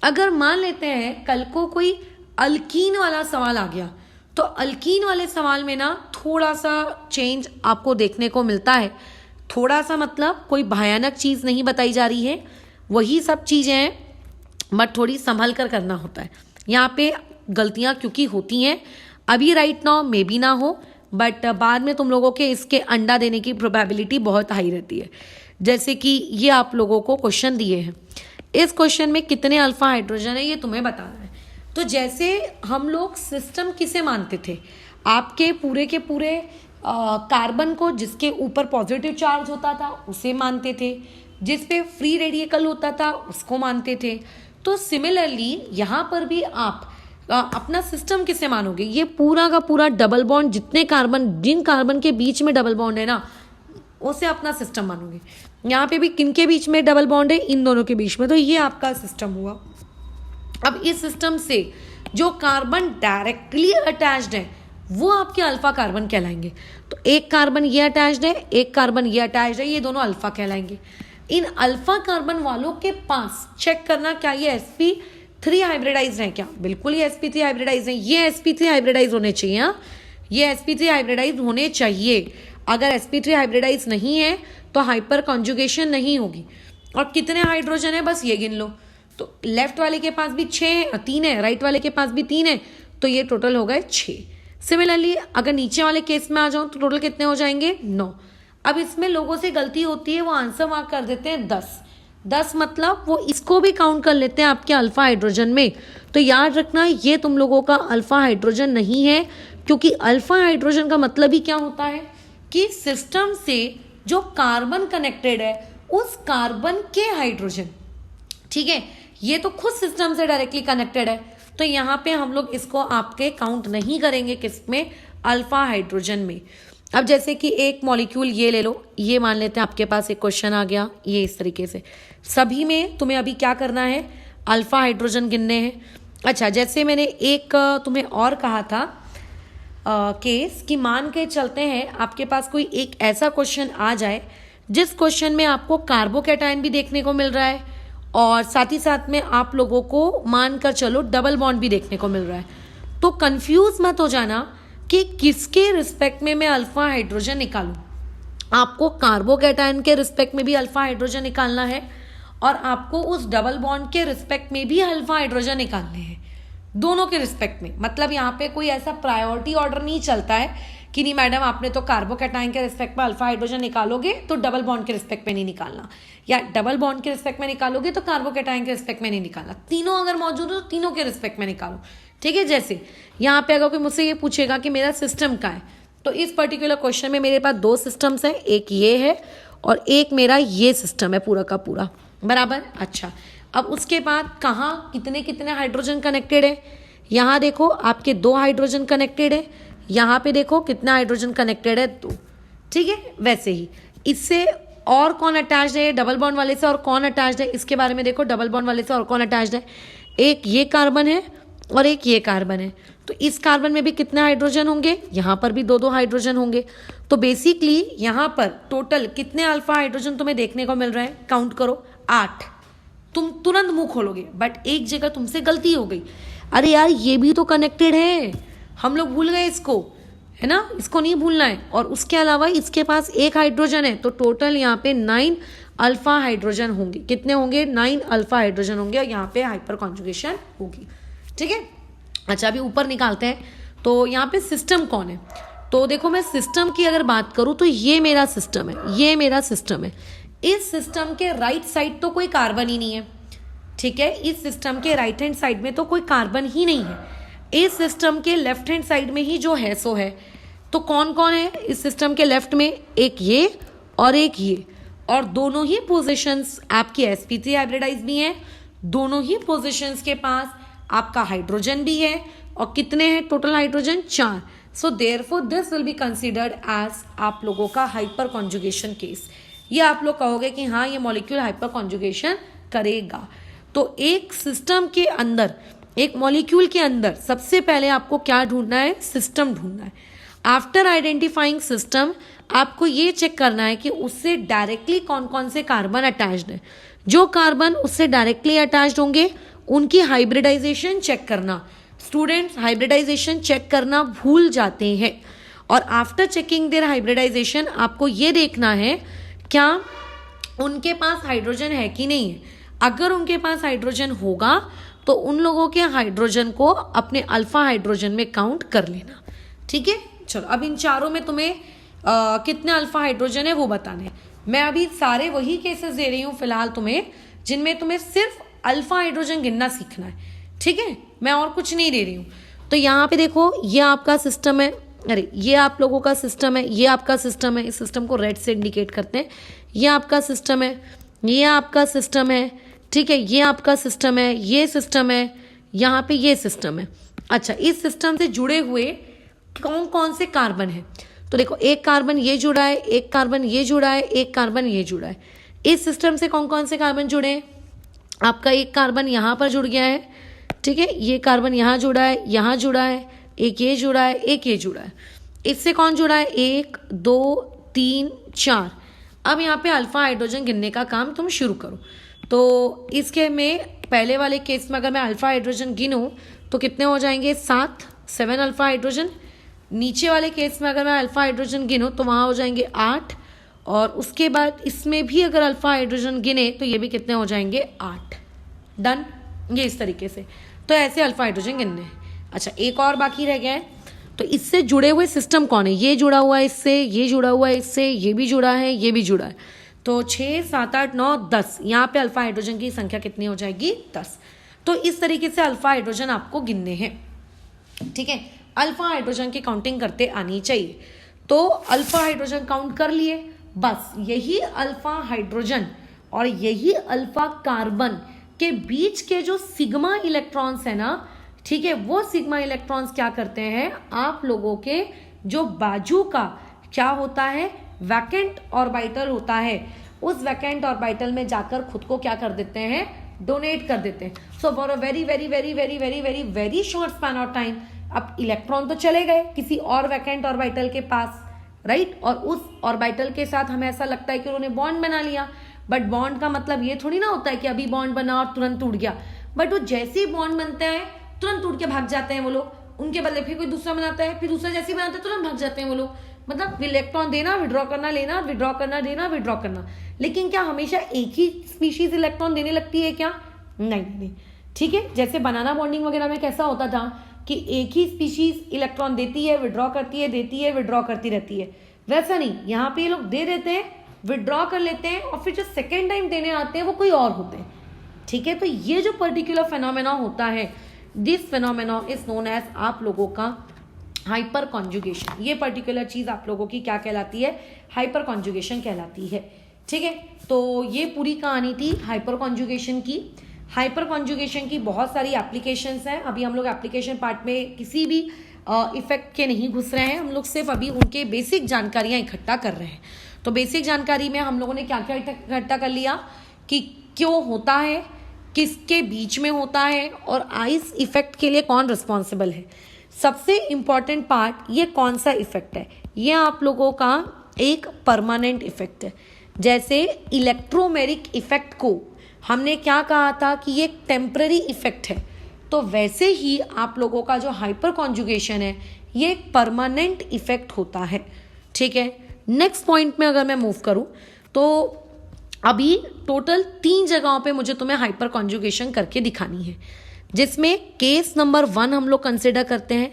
अगर मान लेते हैं कल को कोई अल्कीन वाला सवाल आ गया, तो अल्कीन वाले सवाल में ना थोड़ा सा चेंज आपको देखने को मिलता है। थोड़ा सा मतलब कोई भयानक चीज़ नहीं बताई जा रही है, वही सब चीज़ें हैं, बट थोड़ी संभल कर करना होता है। यहाँ पे गलतियाँ क्योंकि होती हैं, अभी राइट नाउ मे बी ना हो, बट बाद में तुम लोगों के इसके अंडा देने की प्रोबेबिलिटी बहुत हाई रहती है। जैसे कि ये आप लोगों को क्वेश्चन दिए हैं, इस क्वेश्चन में कितने अल्फा हाइड्रोजन है ये तुम्हें बताना है। तो जैसे हम लोग सिस्टम किसे मानते थे? आपके पूरे के पूरे कार्बन को, जिसके ऊपर पॉजिटिव चार्ज होता था उसे मानते थे, जिस पे फ्री रेडिकल होता था उसको मानते थे। तो सिमिलरली यहाँ पर भी आप अपना सिस्टम किसे मानोगे? ये पूरा का पूरा डबल बॉन्ड, जितने कार्बन, जिन कार्बन के बीच में डबल बॉन्ड है ना, उसे अपना सिस्टम मानोगे। यहाँ पे भी किनके बीच में डबल बॉन्ड है? इन दोनों के बीच में। तो ये आपका सिस्टम हुआ। अब इस सिस्टम से जो कार्बन डायरेक्टली अटैच्ड है वो आपके अल्फा कार्बन कहलाएंगे। तो एक कार्बन ये अटैच्ड है, एक कार्बन ये अटैच्ड है, ये दोनों अल्फा कहलाएंगे। इन अल्फा कार्बन वालों के पास चेक करना क्या ये sp3 हाइब्रिडाइज है क्या? बिल्कुल ये sp3 हाइब्रिडाइज है, ये sp3 हाइब्रिडाइज होने चाहिए। हाँ, ये sp3 हाइब्रिडाइज होने चाहिए। अगर sp3 हाइब्रिडाइज नहीं है तो हाइपर कॉन्जुगेशन नहीं होगी। और कितने हाइड्रोजन है बस ये गिन लो। तो लेफ्ट वाले के पास भी 3 है, राइट वाले के पास भी 3 है, तो ये टोटल हो गए 6। सिमिलरली अगर नीचे वाले केस में आ जाऊं तो टोटल कितने हो जाएंगे? 9। अब इसमें लोगों से गलती होती है, वो आंसर मार्क कर देते हैं 10 मतलब वो इसको भी काउंट कर लेते हैं आपके अल्फा हाइड्रोजन में। तो याद रखना ये तुम लोगों का अल्फा हाइड्रोजन नहीं है, क्योंकि अल्फा हाइड्रोजन का मतलब ही क्या होता है कि सिस्टम से जो कार्बन कनेक्टेड है उस कार्बन के हाइड्रोजन, ठीक है, ये तो खुद सिस्टम से डायरेक्टली कनेक्टेड है। तो यहाँ पे हम लोग इसको आपके काउंट नहीं करेंगे किसमें? अल्फा हाइड्रोजन में। अब जैसे कि एक मॉलिक्यूल ये ले लो, ये मान लेते हैं आपके पास एक क्वेश्चन आ गया, ये इस तरीके से सभी में तुम्हें अभी क्या करना है? अल्फा हाइड्रोजन गिनने हैं। अच्छा, जैसे मैंने एक तुम्हें और कहा था केस कि मान के चलते हैं आपके पास कोई एक ऐसा क्वेश्चन आ जाए जिस क्वेश्चन में आपको कार्बोकेटायन भी देखने को मिल रहा है और साथ ही साथ में आप लोगों को मानकर चलो डबल बॉन्ड भी देखने को मिल रहा है। तो कंफ्यूज मत हो जाना कि किसके रिस्पेक्ट में मैं अल्फा हाइड्रोजन निकालूं। आपको कार्बोकेटायन के रिस्पेक्ट में भी अल्फा हाइड्रोजन निकालना है और आपको उस डबल बॉन्ड के रिस्पेक्ट में भी अल्फा हाइड्रोजन निकालने हैं, दोनों के रिस्पेक्ट में। मतलब यहाँ पे कोई ऐसा प्रायोरिटी ऑर्डर नहीं चलता है कि नहीं मैडम आपने तो कार्बोकैटायन के रिस्पेक्ट में अल्फा हाइड्रोजन निकालोगे तो डबल बॉन्ड के रिस्पेक्ट में नहीं निकालना, या डबल बॉन्ड के रिस्पेक्ट में निकालोगे तो कार्बोकैटायन के रिस्पेक्ट में नहीं निकालना। तीनों अगर मौजूद हो तो तीनों के रिस्पेक्ट में निकालो, ठीक है। जैसे यहाँ पे अगर कोई मुझसे ये पूछेगा कि मेरा सिस्टम का है, तो इस पर्टिकुलर क्वेश्चन में मेरे पास दो सिस्टम्स हैं, एक ये है और एक मेरा ये सिस्टम है पूरा का पूरा, बराबर। अच्छा, अब उसके बाद कहाँ कितने कितने हाइड्रोजन कनेक्टेड है, यहाँ देखो आपके 2 हाइड्रोजन कनेक्टेड है, यहाँ पे देखो कितना हाइड्रोजन कनेक्टेड है 2, ठीक है। वैसे ही इससे और कौन अटैच्ड है डबल बॉन्ड वाले से और कौन अटैच्ड है, इसके बारे में देखो डबल बॉन्ड वाले से और कौन अटैच्ड है, एक ये कार्बन है और एक ये कार्बन है। तो इस कार्बन में भी कितने हाइड्रोजन होंगे, यहाँ पर भी 2-2 हाइड्रोजन होंगे। तो बेसिकली यहाँ पर टोटल कितने अल्फा हाइड्रोजन तुम्हें देखने को मिल रहे हैं, काउंट करो 8। तुम तुरंत मुंह खोलोगे, बट एक जगह तुमसे गलती हो गई, अरे यार ये भी तो कनेक्टेड है, हम लोग भूल गए इसको, है ना, इसको नहीं भूलना है। और उसके अलावा इसके पास एक हाइड्रोजन है, तो टोटल यहाँ पे 9 अल्फा हाइड्रोजन होंगे। कितने होंगे, 9 अल्फा हाइड्रोजन होंगे, और यहाँ पे हाइपर कॉन्जुगेशन होगी, ठीक है। अच्छा, अभी ऊपर निकालते हैं। तो यहाँ पे सिस्टम कौन है, तो देखो मैं सिस्टम की अगर बात करूँ तो ये मेरा सिस्टम है, ये मेरा सिस्टम है। इस सिस्टम के राइट साइड तो कोई कार्बन ही नहीं है, ठीक है। इस सिस्टम के राइट हैंड साइड में तो कोई कार्बन ही नहीं है। इस सिस्टम के लेफ्ट हैंड साइड में ही जो है सो है। तो कौन कौन है इस सिस्टम के लेफ्ट में, एक ये और एक ये, और दोनों ही पोजीशंस आपकी sp3 हाइब्रिडाइज भी हैं, दोनों ही पोजीशंस के पास आपका हाइड्रोजन भी है, और कितने हैं total hydrogen, 4। So therefore this will be considered as आप लोगों का हाइपर कॉन्जुगेशन केस। ये आप लोग कहोगे कि हाँ ये मॉलिक्यूल हाइपर कॉन्जुगेशन करेगा। तो एक सिस्टम के अंदर, एक मॉलिक्यूल के अंदर सबसे पहले आपको क्या ढूंढना है, सिस्टम ढूंढना है। आफ्टर आइडेंटिफाइंग सिस्टम आपको ये चेक करना है कि उससे डायरेक्टली कौन कौन से कार्बन अटैच्ड है। जो कार्बन उससे डायरेक्टली अटैच्ड होंगे उनकी हाइब्रिडाइजेशन चेक करना। स्टूडेंट्स हाइब्रिडाइजेशन चेक करना भूल जाते हैं, और आफ्टर चेकिंग देयर हाइब्रिडाइजेशन आपको ये देखना है क्या उनके पास हाइड्रोजन है कि नहीं है। अगर उनके पास हाइड्रोजन होगा तो उन लोगों के हाइड्रोजन को अपने अल्फा हाइड्रोजन में काउंट कर लेना, ठीक है। चलो अब इन चारों में तुम्हें कितने अल्फा हाइड्रोजन है वो बताने हैं। मैं अभी सारे वही केसेस दे रही हूँ फिलहाल तुम्हें जिनमें तुम्हें सिर्फ अल्फा हाइड्रोजन गिनना सीखना है, ठीक है, मैं और कुछ नहीं दे रही हूँ। तो यहाँ पे देखो ये आपका सिस्टम है, अरे ये आप लोगों का सिस्टम है, ये आपका सिस्टम है, इस सिस्टम को रेड से इंडिकेट करते हैं। ये आपका सिस्टम है, ये आपका सिस्टम है, ठीक है, ये आपका सिस्टम है, ये सिस्टम है, यहाँ पे ये सिस्टम है। अच्छा, इस सिस्टम से जुड़े हुए कौन कौन से कार्बन है, तो देखो एक कार्बन ये जुड़ा है, एक कार्बन ये जुड़ा है, एक कार्बन ये जुड़ा है। इस सिस्टम से कौन कौन से कार्बन जुड़े हैं, आपका एक कार्बन यहाँ पर जुड़ गया है, ठीक है, ये कार्बन यहाँ जुड़ा है, यहाँ जुड़ा है, एक ये जुड़ा है, एक ये जुड़ा है। इससे कौन जुड़ा है, 1 2 3 4। अब यहाँ पे अल्फा हाइड्रोजन गिनने का काम तुम शुरू करो। तो इसके में पहले वाले केस में अगर मैं अल्फा हाइड्रोजन गिनूँ तो कितने हो जाएंगे, 7 अल्फा हाइड्रोजन। नीचे वाले केस में अगर मैं अल्फा हाइड्रोजन गिनूँ तो वहाँ हो जाएंगे 8, और उसके बाद इसमें भी अगर अल्फा हाइड्रोजन गिने तो ये भी कितने हो जाएंगे, 8। डन, ये इस तरीके से। तो ऐसे अल्फा हाइड्रोजन गिनने हैं। अच्छा, एक और बाकी रह गया है, तो इससे जुड़े हुए सिस्टम कौन है, ये जुड़ा हुआ है इससे, ये जुड़ा हुआ है इससे, ये भी जुड़ा है, ये भी जुड़ा है। तो 6 7 8 9 10, यहाँ पे अल्फा हाइड्रोजन की संख्या कितनी हो जाएगी, 10। तो इस तरीके से अल्फा हाइड्रोजन आपको गिनने हैं, ठीक है। अल्फा हाइड्रोजन की काउंटिंग करते आनी चाहिए। तो अल्फा हाइड्रोजन काउंट कर लिए, बस यही अल्फा हाइड्रोजन और यही अल्फा कार्बन के बीच के जो सिग्मा इलेक्ट्रॉन्स है ना, ठीक है, वो सिग्मा इलेक्ट्रॉन्स क्या करते हैं, आप लोगों के जो बाजू का क्या होता है, वैकेंट ऑर्बिटल होता है, उस वैकेंट ऑर्बिटल में जाकर खुद को क्या कर देते हैं, डोनेट कर देते हैं। So for a very very very very very very very short span of time अब इलेक्ट्रॉन तो चले गए किसी और वैकेंट ऑर्बिटल के पास, राइट, और उस ऑर्बिटल के साथ हमें ऐसा लगता है कि उन्होंने बॉन्ड बना लिया, बट बॉन्ड का मतलब ये थोड़ी ना होता है कि अभी बॉन्ड बना और तुरंत टूट गया, बट वो जैसे ही बॉन्ड बनते हैं तुरंत टूट के भाग जाते हैं वो लोग, उनके बदले फिर कोई दूसरा बनाता है, फिर दूसरा जैसे ही बनाता है तुरंत भाग जाते हैं वो लोग। मतलब इलेक्ट्रॉन देना, विड्रॉ करना, लेना, विड्रॉ करना, देना, विड्रॉ करना। लेकिन क्या हमेशा एक ही स्पीशीज इलेक्ट्रॉन देने लगती है क्या? नहीं। ठीक है, जैसे बनाना बॉन्डिंग वगैरह में कैसा होता था कि एक ही स्पीशीज इलेक्ट्रॉन देती है, विड्रॉ करती है, देती है, विड्रॉ करती रहती है, वैसा नहीं। यहाँ पे ये लोग दे देते हैं, विड्रॉ कर लेते हैं, और फिर जो सेकेंड टाइम देने आते हैं वो कोई और होते हैं। ठीक है, तो ये जो पर्टिकुलर फेनोमेना होता है, this phenomena is known as आप लोगों का हाइपर कॉन्जुगेशन। ये पर्टिकुलर चीज आप लोगों की क्या कहलाती है? हाइपर कॉन्जुगेशन कहलाती है। ठीक है, तो ये पूरी कहानी थी हाइपर कॉन्जुगेशन की। हाइपर कॉन्जुगेशन की बहुत सारी एप्लीकेशंस हैं। अभी हम लोग एप्लीकेशन पार्ट में किसी भी इफेक्ट के नहीं घुस रहे हैं, हम लोग सिर्फ अभी उनके बेसिक जानकारियां इकट्ठा कर रहे हैं। तो बेसिक जानकारी में हम लोगों ने क्या क्या इकट्ठा कर लिया कि क्यों होता है, किसके बीच में होता है, और आइस इफेक्ट के लिए कौन रिस्पॉन्सिबल है। सबसे इंपॉर्टेंट पार्ट ये कौन सा इफेक्ट है, ये आप लोगों का एक परमानेंट इफेक्ट है। जैसे इलेक्ट्रोमेरिक इफेक्ट को हमने क्या कहा था कि ये एक टेम्पररी इफेक्ट है, तो वैसे ही आप लोगों का जो हाइपर कॉन्जुगेशन है ये एक परमानेंट इफेक्ट होता है। ठीक है, नेक्स्ट पॉइंट में अगर मैं मूव करूं तो अभी टोटल 3 जगहों पे मुझे तुम्हें हाइपर कॉन्जुगेशन करके दिखानी है, जिसमें केस नंबर 1 हम लोग कंसिडर करते हैं।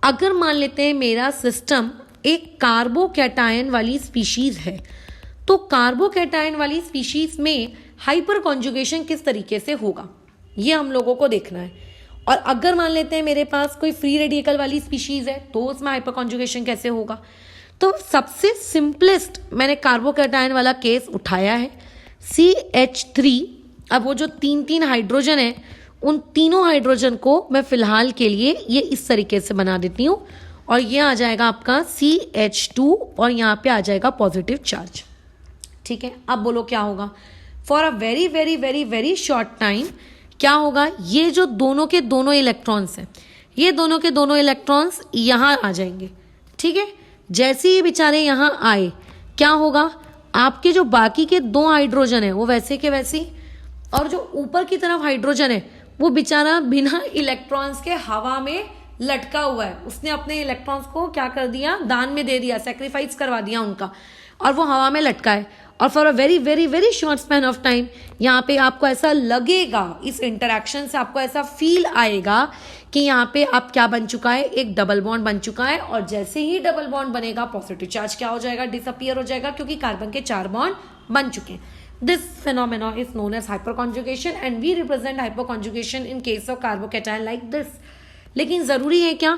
अगर मान लेते हैं मेरा सिस्टम एक कार्बोकैटायन वाली स्पीशीज है, तो कार्बोकैटायन वाली स्पीशीज में हाइपर कॉन्जुगेशन किस तरीके से होगा ये हम लोगों को देखना है। और अगर मान लेते हैं मेरे पास कोई फ्री रेडिकल वाली स्पीशीज है तो उसमें हाइपर कॉन्जुगेशन कैसे होगा। तो सबसे सिंपलेस्ट मैंने कार्बोकैटायन वाला केस उठाया है, CH3। अब वो जो 3 हाइड्रोजन है, उन तीनों हाइड्रोजन को मैं फिलहाल के लिए ये इस तरीके से बना देती हूँ, और ये आ जाएगा आपका CH2 और यहाँ पे आ जाएगा पॉजिटिव चार्ज। ठीक है, अब बोलो क्या होगा। For a very very very very short time क्या होगा, ये जो दोनों के दोनों इलेक्ट्रॉन्स हैं, ये दोनों के दोनों इलेक्ट्रॉन्स यहाँ आ जाएंगे। ठीक है, जैसे ही बेचारे यहाँ आए क्या होगा, आपके जो बाकी के 2 हाइड्रोजन है वो वैसे के वैसे, और जो ऊपर की तरफ हाइड्रोजन है वो बेचारा बिना इलेक्ट्रॉन्स के हवा में लटका हुआ है। उसने अपने इलेक्ट्रॉन्स को क्या कर दिया, दान में दे दिया, सेक्रीफाइस करवा दिया उनका, और वो हवा में लटका है। और for a very very very short span of time यहाँ पे आपको ऐसा लगेगा, इस इंटरैक्शन से आपको ऐसा फील आएगा कि यहाँ पे आप क्या बन चुका है, एक डबल बॉन्ड बन चुका है। और जैसे ही डबल बॉन्ड बनेगा पॉजिटिव चार्ज क्या हो जाएगा, डिसअपियर हो जाएगा, क्योंकि कार्बन के 4 बॉन्ड बन चुके हैं। This phenomena is known as hyperconjugation and we represent hyperconjugation in case of carbocation like this. लेकिन जरूरी है क्या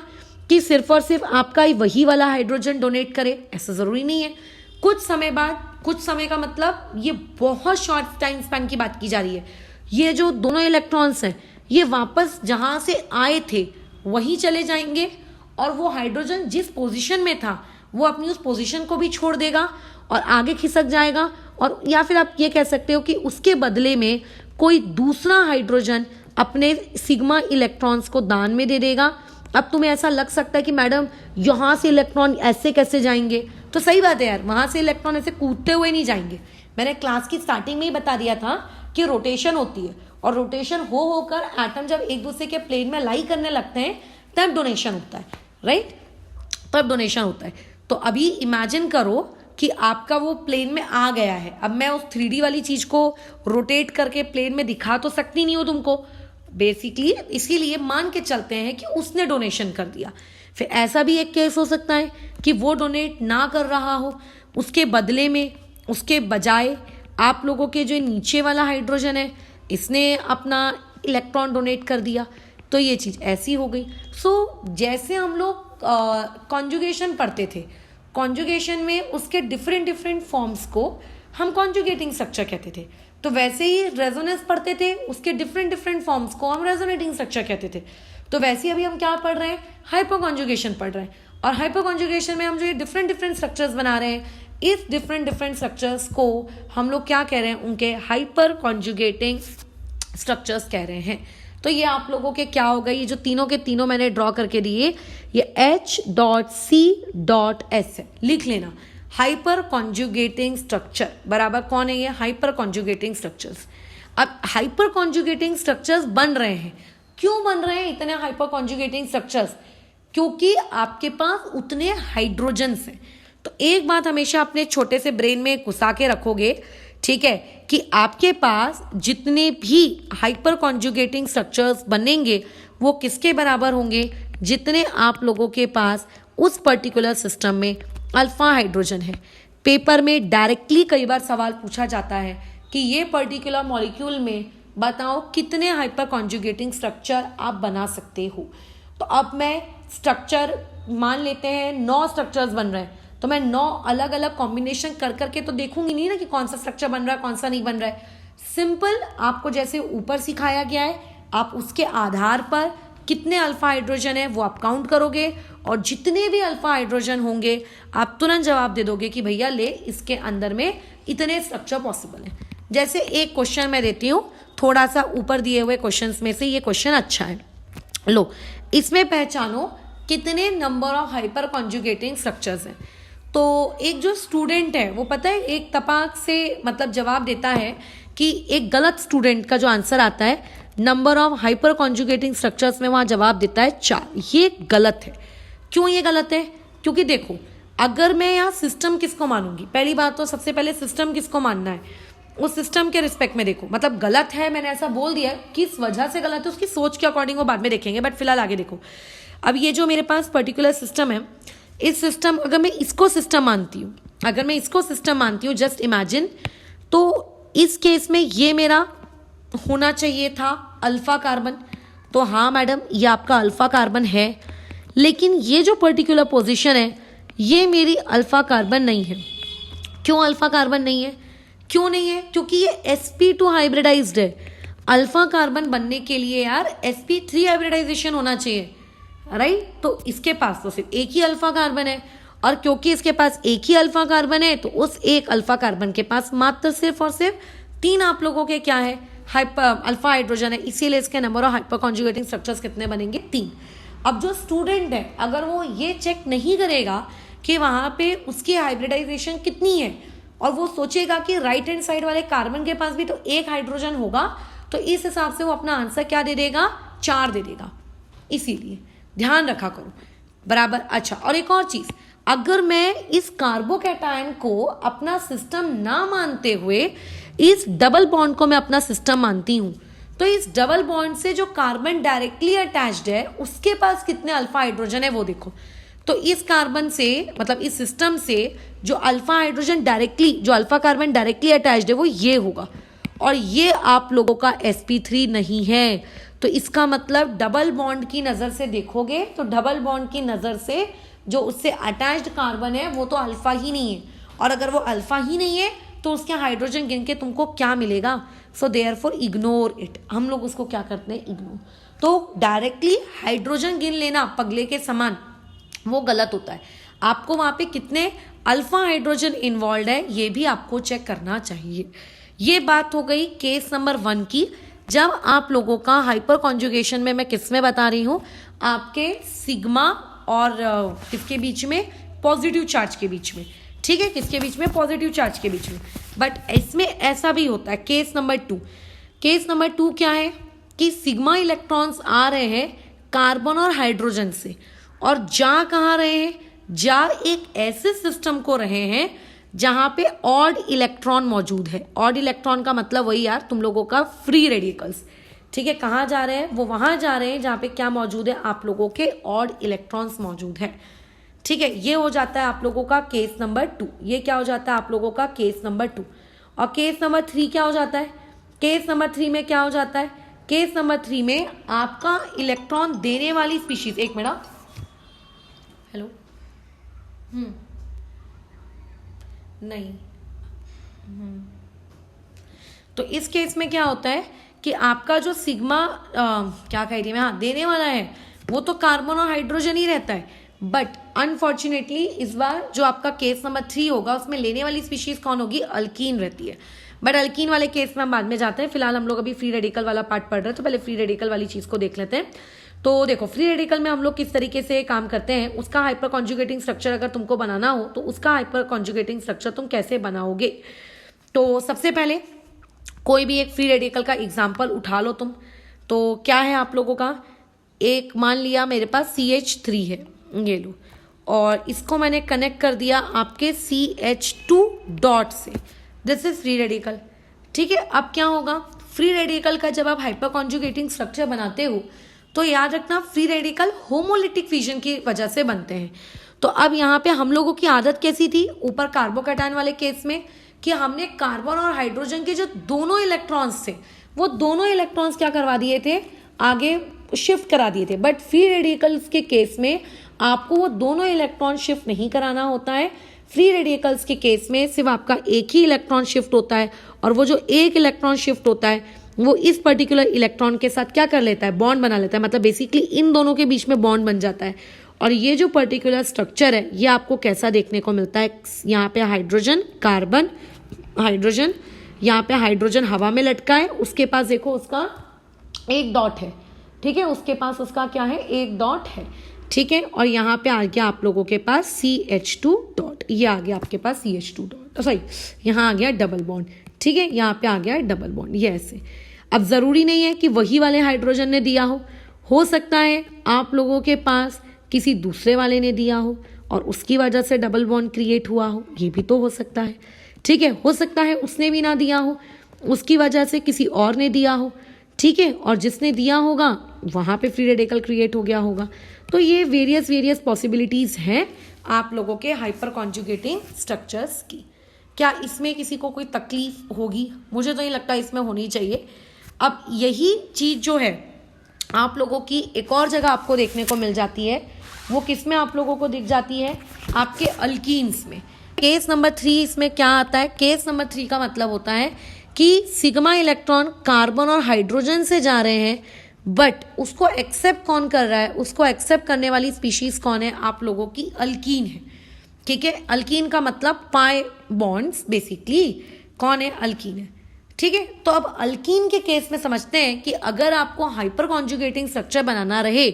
कि सिर्फ और सिर्फ आपका वही वाला हाइड्रोजन डोनेट करे, ऐसा जरूरी नहीं है। कुछ समय बाद, कुछ समय का मतलब ये बहुत शॉर्ट टाइम स्पैन की बात की जा रही है, ये जो दोनों इलेक्ट्रॉन्स हैं ये वापस जहां से आए थे वहीं चले जाएंगे, और वो हाइड्रोजन जिस पोजीशन में था वो अपनी उस पोजीशन को भी छोड़ देगा और आगे खिसक जाएगा, और या फिर आप ये कह सकते हो कि उसके बदले में कोई दूसरा हाइड्रोजन अपने सिग्मा इलेक्ट्रॉन्स को दान में दे देगा। अब तुम्हें ऐसा लग सकता है कि मैडम यहाँ से इलेक्ट्रॉन ऐसे कैसे जाएंगे, तो सही बात है यार, वहां से इलेक्ट्रॉन ऐसे कूदते हुए नहीं जाएंगे। मैंने क्लास की स्टार्टिंग में ही बता दिया था कि रोटेशन होती है, और रोटेशन हो होकर एटम जब एक दूसरे के प्लेन में लाई करने लगते हैं तब डोनेशन होता है, राइट, तब डोनेशन होता है। तो अभी इमेजिन करो कि आपका वो प्लेन में आ गया है। अब मैं उस 3D वाली चीज को रोटेट करके प्लेन में दिखा तो सकती नहीं हूँ तुमको बेसिकली, इसीलिए मान के चलते हैं कि उसने डोनेशन कर दिया। फिर ऐसा भी एक केस हो सकता है कि वो डोनेट ना कर रहा हो, उसके बदले में, उसके बजाय आप लोगों के जो नीचे वाला हाइड्रोजन है इसने अपना इलेक्ट्रॉन डोनेट कर दिया, तो ये चीज़ ऐसी हो गई। सो जैसे हम लोग कॉन्जुगेशन पढ़ते थे, कॉन्जुगेशन में उसके डिफरेंट डिफरेंट फॉर्म्स को हम कॉन्जुगेटिंग स्ट्रक्चर कहते थे, तो वैसे ही रेजोनेंस पढ़ते थे, उसके डिफरेंट डिफरेंट फॉर्म्स को हम रेजोनेटिंग स्ट्रक्चर कहते थे। तो वैसे ही अभी हम क्या पढ़ रहे हैं, हाइपर कॉन्जुगेशन पढ़ रहे हैं, और हाइपर कॉन्जुगेशन में हम जो ये डिफरेंट डिफरेंट स्ट्रक्चर्स बना रहे हैं, इस डिफरेंट डिफरेंट स्ट्रक्चर्स को हम लोग क्या कह रहे हैं, उनके हाइपर कॉन्जुगेटिंग स्ट्रक्चर्स कह रहे हैं। तो ये आप लोगों के क्या होगा, ये जो तीनों के तीनों मैंने ड्रॉ करके दिए, ये H.C.S है, लिख लेना। हाइपर कॉन्जुगेटिंग स्ट्रक्चर बराबर कौन है, ये हाइपर कॉन्जुगेटिंग स्ट्रक्चर्स। अब हाइपर कॉन्जुगेटिंग स्ट्रक्चर्स बन रहे हैं, क्यों बन रहे हैं इतने हाइपर कॉन्जुगेटिंग स्ट्रक्चर्स, क्योंकि आपके पास उतने हाइड्रोजन्स हैं। तो एक बात हमेशा अपने छोटे से ब्रेन में घुसा के रखोगे, ठीक है, कि आपके पास जितने भी हाइपर कॉन्जुगेटिंग स्ट्रक्चर्स बनेंगे वो किसके बराबर होंगे, जितने आप लोगों के पास उस पर्टिकुलर सिस्टम में अल्फा हाइड्रोजन है। पेपर में डायरेक्टली कई बार सवाल पूछा जाता है कि ये पर्टिकुलर मॉलिक्यूल में बताओ कितने हाइपर कॉन्जुगेटिंग स्ट्रक्चर आप बना सकते हो। तो अब मैं स्ट्रक्चर मान लेते हैं 9 स्ट्रक्चर्स बन रहे हैं, तो मैं 9 अलग अलग कॉम्बिनेशन कर करके तो देखूंगी नहीं ना कि कौन सा स्ट्रक्चर बन रहा है कौन सा नहीं बन रहा है। सिंपल आपको जैसे ऊपर सिखाया गया है, आप उसके आधार पर कितने अल्फा हाइड्रोजन है वो आप काउंट करोगे और जितने भी अल्फा हाइड्रोजन होंगे आप तुरंत जवाब दे दोगे कि भैया ले इसके अंदर में इतने स्ट्रक्चर पॉसिबल है। जैसे एक क्वेश्चन मैं देती हूँ, थोड़ा सा ऊपर दिए हुए क्वेश्चंस में से ये क्वेश्चन अच्छा है। लो, इसमें पहचानो कितने number of hyper conjugating structures हैं। तो एक जो स्टूडेंट है वो पता है एक तपाक से मतलब जवाब देता है कि एक गलत स्टूडेंट का जो आंसर आता है number of hyper conjugating structures में वहां जवाब देता है 4। ये गलत है। क्यों ये गलत है? क्योंकि देखो, अगर मैं यहाँ सिस्टम किसको मानूंगी, पहली बात तो सबसे पहले सिस्टम किसको मानना है, उस सिस्टम के रिस्पेक्ट में देखो। मतलब गलत है मैंने ऐसा बोल दिया, किस वजह से गलत है उसकी सोच के अकॉर्डिंग वो बाद में देखेंगे, बट फिलहाल आगे देखो। अब ये जो मेरे पास पर्टिकुलर सिस्टम है, इस सिस्टम अगर मैं इसको सिस्टम मानती हूँ, अगर मैं इसको सिस्टम मानती हूँ, जस्ट इमेजिन, तो इस केस में ये मेरा होना चाहिए था अल्फा कार्बन। तो हाँ मैडम, ये आपका अल्फा कार्बन है, लेकिन ये जो पर्टिकुलर पोजीशन है ये मेरी अल्फा कार्बन नहीं है। क्यों अल्फा कार्बन नहीं है? क्यों नहीं है? क्योंकि ये sp2 हाइब्रिडाइज्ड है। अल्फा कार्बन बनने के लिए यार sp3 हाइब्रिडाइजेशन होना चाहिए, राइट? तो इसके पास तो सिर्फ एक ही अल्फा कार्बन है, और क्योंकि इसके पास एक ही अल्फा कार्बन है तो उस एक अल्फा कार्बन के पास मात्र सिर्फ और सिर्फ 3 आप लोगों के क्या है, अल्फा हाइड्रोजन है। इसीलिए इसके number of hyper conjugating structures कितने बनेंगे? 3। अब जो स्टूडेंट है अगर वो ये चेक नहीं करेगा कि वहां पे उसकी हाइब्रिडाइजेशन कितनी है और वो सोचेगा कि राइट हैंड साइड वाले कार्बन के पास भी तो एक हाइड्रोजन होगा, तो इस हिसाब से वो अपना आंसर क्या दे देगा? 4 दे देगा। इसीलिए ध्यान रखा करो, बराबर। अच्छा, और एक और चीज, अगर मैं इस कार्बोकैटायन को अपना सिस्टम ना मानते हुए इस डबल बॉन्ड को मैं अपना सिस्टम मानती हूं, तो इस डबल बॉन्ड से जो कार्बन डायरेक्टली अटैच्ड है उसके पास कितने अल्फा हाइड्रोजन है वो देखो। तो इस कार्बन से मतलब इस सिस्टम से जो अल्फा हाइड्रोजन डायरेक्टली, जो अल्फा कार्बन डायरेक्टली अटैच्ड है वो ये होगा, और ये आप लोगों का sp3 नहीं है। तो इसका मतलब डबल बॉन्ड की नजर से देखोगे तो डबल बॉन्ड की नजर से जो उससे अटैच्ड कार्बन है वो तो अल्फा ही नहीं है, और अगर वो अल्फा ही नहीं है तो उसके हाइड्रोजन गिन के तुमको क्या मिलेगा? So therefore ignore it. हम लोग उसको क्या करते हैं? इग्नोर। तो डायरेक्टली हाइड्रोजन गिन लेना पगले के समान वो गलत होता है। आपको वहां पे कितने अल्फा हाइड्रोजन इन्वॉल्व है ये भी आपको चेक करना चाहिए। ये बात हो गई केस नंबर 1 की। जब आप लोगों का हाइपर कॉन्जुगेशन में, मैं किस में बता रही हूं, आपके सिग्मा और किसके बीच में? पॉजिटिव चार्ज के बीच में, ठीक है, किसके बीच में? पॉजिटिव चार्ज के बीच में। बट इसमें ऐसा भी होता है केस नंबर 2। केस नंबर 2 क्या है कि सिग्मा इलेक्ट्रॉन्स आ रहे हैं कार्बन और हाइड्रोजन से, और जा कहाँ रहे हैं? जा एक ऐसे सिस्टम को रहे हैं जहां पे ऑड इलेक्ट्रॉन मौजूद है। ऑड इलेक्ट्रॉन का मतलब वही यार तुम लोगों का फ्री रेडिकल्स, ठीक है। कहाँ जा रहे हैं? वो वहां जा रहे हैं जहां पे क्या मौजूद है? आप लोगों के ऑड इलेक्ट्रॉन्स मौजूद है, ठीक है। ये हो जाता है आप लोगों का केस नंबर 2। ये क्या हो जाता है आप लोगों का? Case number 2। और केस नंबर 3 क्या हो जाता है? केस नंबर 3 में क्या हो जाता है? केस नंबर 3 में आपका इलेक्ट्रॉन देने वाली स्पीशीज, एक मिनट, हेलो, नहीं, तो इस केस में क्या होता है कि आपका जो सिग्मा क्या कह रही है मैं, हाँ, देने वाला है वो तो कार्बन और हाइड्रोजन ही रहता है। बट अनफॉर्चुनेटली इस बार जो आपका केस नंबर 3 होगा उसमें लेने वाली स्पीशीज कौन होगी? अल्कीन रहती है। बट अल्कीन वाले केस में हम बाद में जाते हैं। फिलहाल हम लोग अभी फ्री रेडिकल वाला पार्ट पढ़ रहे हैं, तो पहले फ्री रेडिकल वाली चीज को देख लेते हैं। तो देखो, फ्री रेडिकल में हम लोग किस तरीके से काम करते हैं, उसका हाइपर कॉन्जुगेटिंग स्ट्रक्चर अगर तुमको बनाना हो तो उसका हाइपर कॉन्जुगेटिंग स्ट्रक्चर तुम कैसे बनाओगे। तो सबसे पहले कोई भी एक फ्री रेडिकल का एग्जाम्पल उठा लो तुम। तो क्या है आप लोगों का, एक मान लिया मेरे पास CH3 है, ये लो, और इसको मैंने कनेक्ट कर दिया आपके CH2 डॉट से। This is free radical. ठीक है, अब क्या होगा, फ्री रेडिकल का जब आप हाइपर कॉन्जुगेटिंग स्ट्रक्चर बनाते हो तो याद रखना फ्री रेडिकल होमोलिटिक फिजन की वजह से बनते हैं। तो अब यहाँ पे हम लोगों की आदत कैसी थी ऊपर कार्बोकैटायन वाले केस में कि हमने कार्बन और हाइड्रोजन के जो दोनों इलेक्ट्रॉन्स थे वो दोनों इलेक्ट्रॉन्स क्या करवा दिए थे, आगे शिफ्ट करा दिए थे। बट फ्री रेडिकल्स के केस में आपको वो दोनों इलेक्ट्रॉन शिफ्ट नहीं कराना होता है। फ्री रेडिकल्स के केस में सिर्फ आपका एक ही इलेक्ट्रॉन शिफ्ट होता है और वो जो एक इलेक्ट्रॉन शिफ्ट होता है वो इस पर्टिकुलर इलेक्ट्रॉन के साथ क्या कर लेता है, बॉन्ड बना लेता है। मतलब बेसिकली इन दोनों के बीच में बॉन्ड बन जाता है। और ये जो पर्टिकुलर स्ट्रक्चर है ये आपको कैसा देखने को मिलता है, यहाँ पे हाइड्रोजन कार्बन हाइड्रोजन, यहाँ पे हाइड्रोजन हवा में लटका है, उसके पास देखो उसका एक डॉट है। ठीक है, उसके पास उसका क्या है, एक डॉट है। ठीक है, और यहाँ पे आ गया आप लोगों के पास CH2 डॉट, ये आ गया आपके पास CH2 डॉट, सॉरी यहाँ आ गया डबल बॉन्ड। ठीक है, यहाँ पे आ गया डबल बॉन्ड, ये ऐसे। अब ज़रूरी नहीं है कि वही वाले हाइड्रोजन ने दिया हो सकता है आप लोगों के पास किसी दूसरे वाले ने दिया हो और उसकी वजह से डबल बॉन्ड क्रिएट हुआ हो, ये भी तो हो सकता है। ठीक है, हो सकता है उसने भी ना दिया हो, उसकी वजह से किसी और ने दिया हो। ठीक है, और जिसने दिया होगा वहाँ पे फ्री रेडिकल क्रिएट हो गया होगा। तो ये वेरियस पॉसिबिलिटीज़ हैं आप लोगों के हाइपर कॉन्जुगेटिंग स्ट्रक्चर्स की। क्या इसमें किसी को कोई तकलीफ होगी? मुझे तो नहीं लगता इसमें होनी चाहिए। अब यही चीज़ जो है आप लोगों की एक और जगह आपको देखने को मिल जाती है, वो किस में आप लोगों को दिख जाती है, आपके अल्कीन्स में। केस नंबर 3 इसमें क्या आता है, केस नंबर 3 का मतलब होता है कि सिग्मा इलेक्ट्रॉन कार्बन और हाइड्रोजन से जा रहे हैं, बट उसको एक्सेप्ट कौन कर रहा है, उसको एक्सेप्ट करने वाली स्पीशीज कौन है, आप लोगों की अल्कीन है। ठीक है, अल्कीन का मतलब पाई बॉन्ड्स, बेसिकली कौन है, अल्कीन है। ठीक है, तो अब अल्कीन के केस में समझते हैं कि अगर आपको हाइपर कॉन्जुगेटिंग स्ट्रक्चर बनाना रहे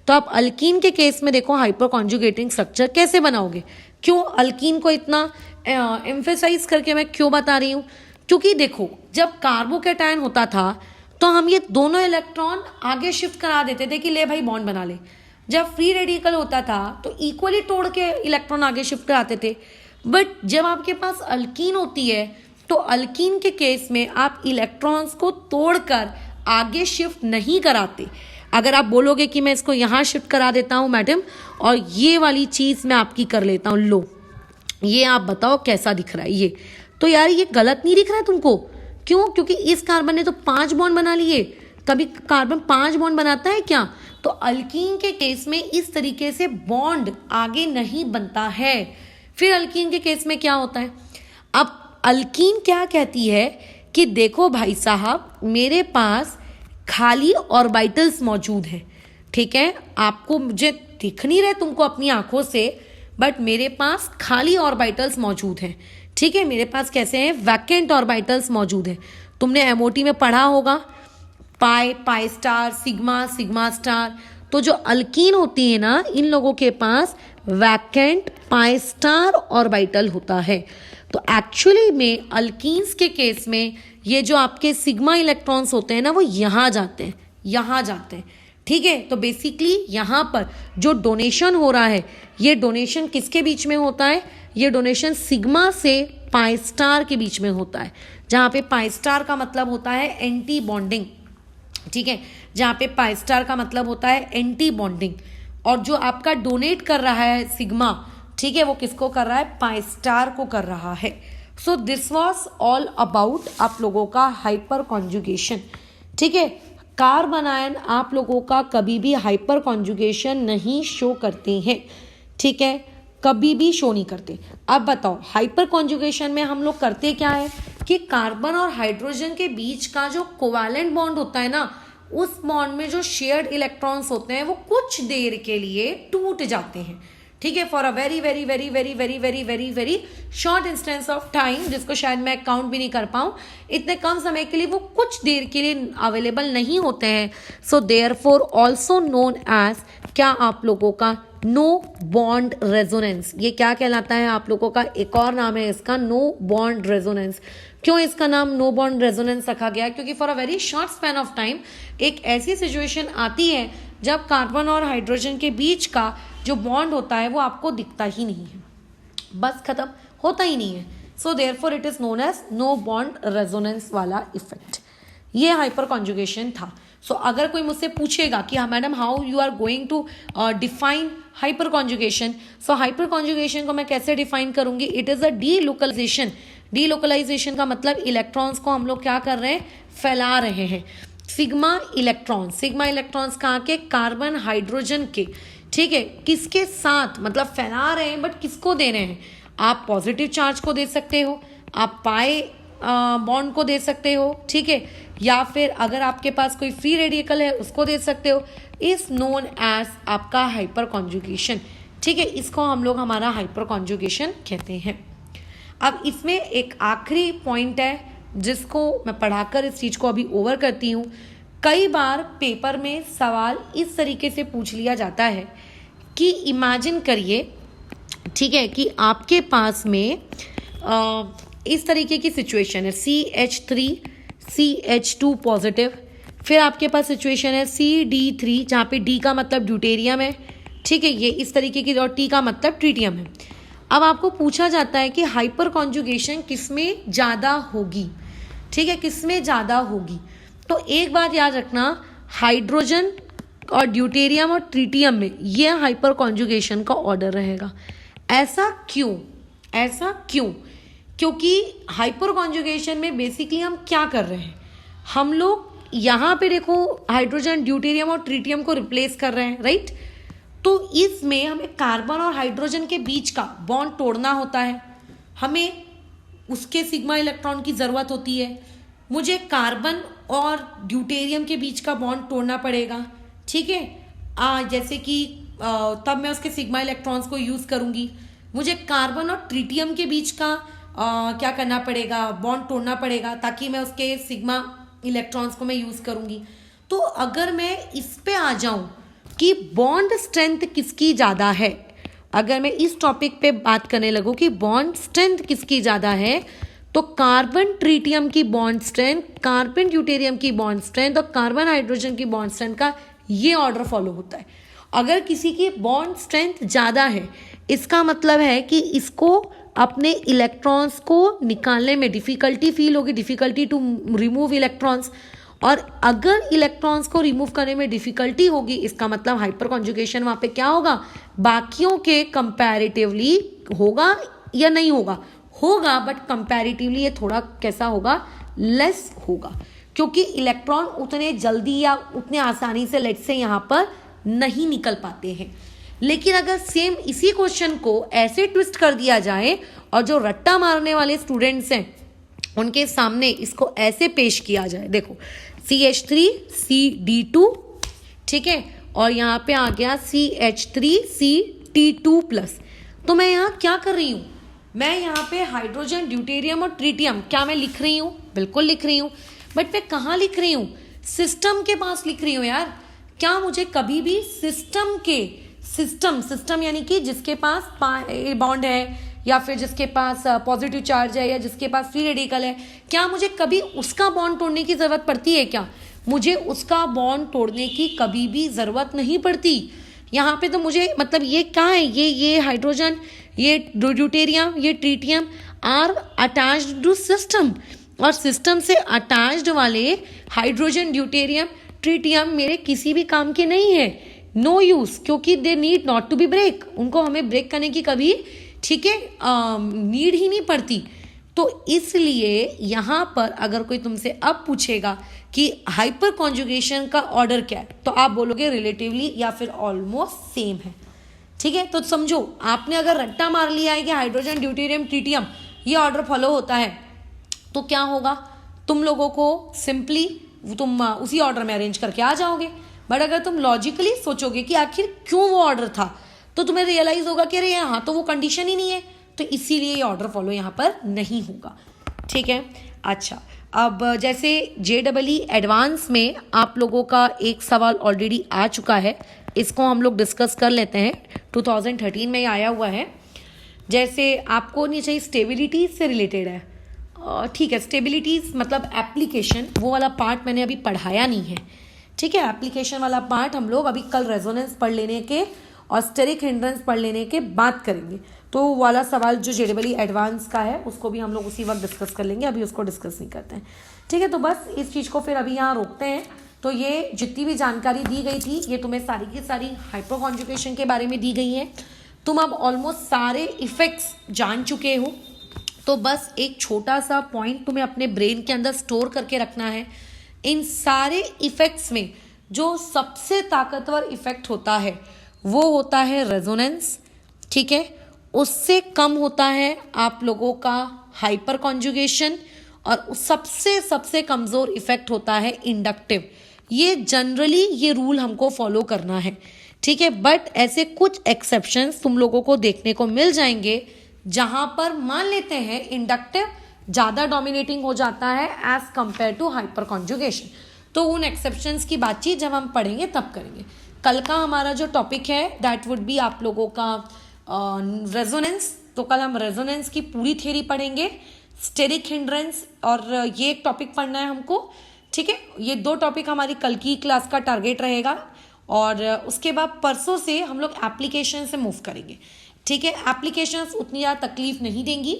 तो आप अल्कीन के केस में देखो हाइपर कॉन्जुगेटिंग स्ट्रक्चर कैसे बनाओगे। क्यों अल्कीन को इतना एम्फेसाइज करके मैं क्यों बता रही हूँ, क्योंकि देखो जब कार्बोकैटायन होता था तो हम ये दोनों इलेक्ट्रॉन आगे शिफ्ट करा देते थे कि ले भाई बॉन्ड बना ले। जब फ्री रेडिकल होता था तो इक्वली तोड़ के इलेक्ट्रॉन आगे शिफ्ट कराते थे। बट जब आपके पास अल्कीन होती है तो अल्कीन के केस में आप इलेक्ट्रॉन्स को तोड़कर आगे शिफ्ट नहीं कराते। अगर आप बोलोगे कि मैं इसको यहाँ शिफ्ट करा देता हूँ मैडम और ये वाली चीज़ मैं आपकी कर लेता हूँ, लो ये आप बताओ कैसा दिख रहा है ये, तो यार ये गलत नहीं दिख रहा है तुमको। क्यों? क्योंकि इस कार्बन ने तो 5 बॉन्ड बना लिए। कभी कार्बन 5 बॉन्ड बनाता है क्या? तो अल्कीन के केस में इस तरीके से बॉन्ड आगे नहीं बनता है। फिर अल्कीन के केस में क्या होता है, अब अल्कीन क्या कहती है कि देखो भाई साहब मेरे पास खाली ऑर्बिटल्स मौजूद हैं। ठीक है, आपको मुझे दिख नहीं रहे तुमको अपनी आंखों से, बट मेरे पास खाली ऑर्बिटल्स मौजूद हैं। ठीक है, मेरे पास कैसे हैं, वैकेंट ऑर्बिटल्स मौजूद हैं। तुमने एमओटी में पढ़ा होगा pi, pi star, sigma, sigma star. तो जो अल्कीन होती है ना, इन लोगों के पास वैकेंट पाई स्टार ऑर्बिटल होता है। तो एक्चुअली में अल्कीन्स के केस में ये जो आपके सिग्मा इलेक्ट्रॉन्स होते हैं ना, वो यहाँ जाते हैं, यहाँ जाते हैं। ठीक है, तो बेसिकली यहाँ पर जो डोनेशन हो रहा है, ये डोनेशन किसके बीच में होता है, ये डोनेशन सिग्मा से पाई स्टार के बीच में होता है, जहाँ पे पाई स्टार का मतलब होता है एंटी बॉन्डिंग। ठीक है, जहाँ पे पाई स्टार का मतलब होता है एंटी बॉन्डिंग, और जो आपका डोनेट कर रहा है सिग्मा, ठीक है, वो किसको कर रहा है, पाई स्टार को कर रहा है। So this was all about आप लोगों का हाइपर कॉन्जुगेशन। ठीक है, कार्बन आयन आप लोगों का कभी भी हाइपर कॉन्जुगेशन नहीं शो करते हैं। ठीक है, कभी भी शो नहीं करते। अब बताओ हाइपर कॉन्जुगेशन में हम लोग करते क्या है कि कार्बन और हाइड्रोजन के बीच का जो कोवैलेंट बॉन्ड होता है ना, उस बॉन्ड में जो शेयर्ड इलेक्ट्रॉन्स होते हैं वो कुछ देर के लिए टूट जाते हैं। ठीक है, for a very very very very very very very very short instance of time, जिसको शायद मैं काउंट भी नहीं कर पाऊँ, इतने कम समय के लिए वो कुछ देर के लिए अवेलेबल नहीं होते हैं। So therefore also known as क्या आप लोगों का नो बॉन्ड रेजोनेंस। ये क्या कहलाता है आप लोगों का, एक और नाम है इसका, नो बॉन्ड रेजोनेंस। क्यों इसका नाम नो बॉन्ड रेजोनेंस रखा गया? क्योंकि for a very short span of time एक ऐसी सिचुएशन आती है जब कार्बन और हाइड्रोजन के बीच का जो बॉन्ड होता है वो आपको दिखता ही नहीं है, बस खत्म, होता ही नहीं है। So therefore it is known as no bond resonance वाला इफेक्ट। ये हाइपर कॉन्जुगेशन था। सो अगर कोई मुझसे पूछेगा कि हाँ madam how you are going to define hyperconjugation, so hyperconjugation को मैं कैसे डिफाइन करूंगी, it is a delocalisation. Delocalisation का मतलब इलेक्ट्रॉन्स को हम लोग क्या कर रहे हैं, फैला रहे हैं। सिग्मा इलेक्ट्रॉन्स कहाँ के, कार्बन हाइड्रोजन के, ठीक है, किसके साथ, मतलब फैला रहे हैं बट किसको दे रहे हैं, आप पॉजिटिव चार्ज को दे सकते हो, आप पाई बॉन्ड को दे सकते हो, ठीक है, या फिर अगर आपके पास कोई फ्री रेडिकल है उसको दे सकते हो। इज नोन एज आपका हाइपर कॉन्जुगेशन, ठीक है, इसको हम लोग हमारा हाइपर कॉन्जुगेशन कहते हैं। अब इसमें एक आखिरी पॉइंट है जिसको मैं पढ़ाकर इस चीज को अभी ओवर करती हूँ। कई बार पेपर में सवाल इस तरीके से पूछ लिया जाता है कि इमेजिन करिए, ठीक है, कि आपके पास में इस तरीके की सिचुएशन है CH3 CH2 पॉजिटिव, फिर आपके पास सिचुएशन है CD3 जहाँ पे D का मतलब ड्यूटेरियम है, ठीक है, ये इस तरीके की, और T का मतलब ट्रीटियम है। अब आपको पूछा जाता है कि हाइपर कॉन्जुगेशन किसमें ज़्यादा होगी, ठीक है, किसमें ज़्यादा होगी। तो एक बात याद रखना, हाइड्रोजन और ड्यूटेरियम और ट्रीटियम में ये हाइपर कॉन्जुगेशन का ऑर्डर रहेगा। ऐसा क्यों, क्योंकि हाइपर कॉन्जुगेशन में बेसिकली हम क्या कर रहे हैं, हम लोग यहाँ पे देखो हाइड्रोजन ड्यूटेरियम और ट्रीटियम को रिप्लेस कर रहे हैं, राइट। तो इसमें हमें कार्बन और हाइड्रोजन के बीच का बॉन्ड तोड़ना होता है, हमें उसके सिग्मा इलेक्ट्रॉन की ज़रूरत होती है, मुझे कार्बन और ड्यूटेरियम के बीच का बॉन्ड तोड़ना पड़ेगा, ठीक है, जैसे कि तब मैं उसके सिग्मा इलेक्ट्रॉन्स को यूज़ करूँगी, मुझे कार्बन और ट्रीटियम के बीच का क्या करना पड़ेगा, बॉन्ड तोड़ना पड़ेगा ताकि मैं उसके सिग्मा इलेक्ट्रॉन्स को मैं यूज़ करूँगी। तो अगर मैं इस पे आ जाऊँ कि बॉन्ड स्ट्रेंथ किसकी ज़्यादा है, अगर मैं इस टॉपिक पे बात करने लगूँ कि बॉन्ड स्ट्रेंथ किसकी ज़्यादा है, तो कार्बन ट्रीटियम की बॉन्ड स्ट्रेंथ, कार्बन ड्यूटेरियम की बॉन्ड स्ट्रेंथ और कार्बन हाइड्रोजन की बॉन्ड स्ट्रेंथ का ये ऑर्डर फॉलो होता है। अगर किसी की बॉन्ड स्ट्रेंथ ज़्यादा है, इसका मतलब है कि इसको अपने इलेक्ट्रॉन्स को निकालने में डिफ़िकल्टी फील होगी, डिफ़िकल्टी टू रिमूव इलेक्ट्रॉन्स, और अगर इलेक्ट्रॉन्स को रिमूव करने में डिफ़िकल्टी होगी, इसका मतलब हाइपर कॉन्जुगेशन वहाँ पे क्या होगा, बाकियों के कंपैरेटिवली होगा या नहीं होगा, होगा, बट कंपैरेटिवली ये थोड़ा कैसा होगा, लेस होगा, क्योंकि इलेक्ट्रॉन उतने जल्दी या उतने आसानी से लेट से यहाँ पर नहीं निकल पाते हैं। लेकिन अगर सेम इसी क्वेश्चन को ऐसे ट्विस्ट कर दिया जाए और जो रट्टा मारने वाले स्टूडेंट्स हैं उनके सामने इसको ऐसे पेश किया जाए, देखो CH3 CD2, ठीक है, और यहाँ पे आ गया CH3 CT2+, तो मैं यहाँ क्या कर रही हूँ, मैं यहाँ पे हाइड्रोजन ड्यूटेरियम और ट्रीटियम क्या मैं लिख रही हूँ, बिल्कुल लिख रही हूँ, बट मैं कहाँ लिख रही हूँ, सिस्टम के पास लिख रही हूँ यार। क्या मुझे कभी भी सिस्टम यानी कि जिसके पास बॉन्ड है या फिर जिसके पास पॉजिटिव चार्ज है या जिसके पास फ्री रेडिकल है, क्या मुझे कभी उसका बॉन्ड तोड़ने की ज़रूरत पड़ती है क्या, मुझे उसका बॉन्ड तोड़ने की कभी भी ज़रूरत नहीं पड़ती। यहाँ पे तो मुझे मतलब ये क्या है, ये हाइड्रोजन, ये ड्यूटेरियम, ये tritium are attached to system, और सिस्टम से अटैच्ड वाले हाइड्रोजन ड्यूटेरियम ट्रीटियम मेरे किसी भी काम के नहीं है, नो यूज़, क्योंकि they need not to be break, उनको हमें ब्रेक करने की कभी, ठीक है, नीड ही नहीं पड़ती। तो इसलिए यहाँ पर अगर कोई तुमसे अब पूछेगा कि हाइपर कॉन्जुगेशन का ऑर्डर क्या है, तो आप बोलोगे रिलेटिवली या फिर ऑलमोस्ट सेम है, ठीक है। तो समझो आपने अगर रट्टा मार लिया है कि हाइड्रोजन ड्यूटेरियम ट्रीटियम ये ऑर्डर फॉलो होता है, तो क्या होगा, तुम लोगों को सिंपली तुम उसी ऑर्डर में अरेंज करके आ जाओगे। बट अगर तुम लॉजिकली सोचोगे कि आखिर क्यों वो ऑर्डर था, तो तुम्हें रियलाइज होगा कि अरे यहाँ तो वो कंडीशन ही नहीं है, तो इसीलिए ये ऑर्डर फॉलो यहाँ पर नहीं होगा, ठीक है। अच्छा, अब जैसे JEE एडवांस में आप लोगों का एक सवाल ऑलरेडी आ चुका है, इसको हम लोग डिस्कस कर लेते हैं, 2013 में आया हुआ है। जैसे आपको नहीं चाहिए, स्टेबिलिटी से रिलेटेड है, ठीक है, स्टेबिलिटीज मतलब एप्लीकेशन, वो वाला पार्ट मैंने अभी पढ़ाया नहीं है, ठीक है। एप्लीकेशन वाला पार्ट हम लोग अभी कल रेजोनेंस पढ़ लेने के और स्टेरिक हिंड्रेंस पढ़ लेने के बाद करेंगे। तो वो वाला सवाल जो जेडबली एडवांस का है उसको भी हम लोग उसी वक्त डिस्कस कर लेंगे, अभी उसको डिस्कस नहीं करते हैं, ठीक है। तो बस इस चीज़ को फिर अभी यहाँ रोकते हैं। तो ये जितनी भी जानकारी दी गई थी ये तुम्हें सारी की सारी हाइपरकॉन्जुगेशन के बारे में दी गई है। तुम अब ऑलमोस्ट सारे इफेक्ट्स जान चुके हो। तो बस एक छोटा सा पॉइंट तुम्हें अपने ब्रेन के अंदर स्टोर करके रखना है। इन सारे इफेक्ट्स में जो सबसे ताकतवर इफेक्ट होता है वो होता है रेजोनेंस, ठीक है। उससे कम होता है आप लोगों का हाइपर कॉन्जुगेशन और सबसे कमज़ोर इफेक्ट होता है इंडक्टिव। ये जनरली ये रूल हमको फॉलो करना है, ठीक है। बट ऐसे कुछ एक्सेप्शंस तुम लोगों को देखने को मिल जाएंगे जहां पर मान लेते हैं इंडक्टिव ज़्यादा डोमिनेटिंग हो जाता है as compare to hyperconjugation. तो उन एक्सेप्शंस की बातचीत जब हम पढ़ेंगे तब करेंगे। कल का हमारा जो टॉपिक है दैट वुड बी आप लोगों का रेजोनेंस। तो कल हम रेजोनेंस की पूरी थ्योरी पढ़ेंगे, स्टेरिक हिंड्रेंस, और ये एक टॉपिक पढ़ना है हमको, ठीक है। ये 2 टॉपिक हमारी कल की क्लास का टारगेट रहेगा। और उसके बाद परसों से हम लोग एप्लीकेशन से मूव करेंगे, ठीक है। एप्लीकेशंस उतनी ज़्यादा तकलीफ नहीं देंगी,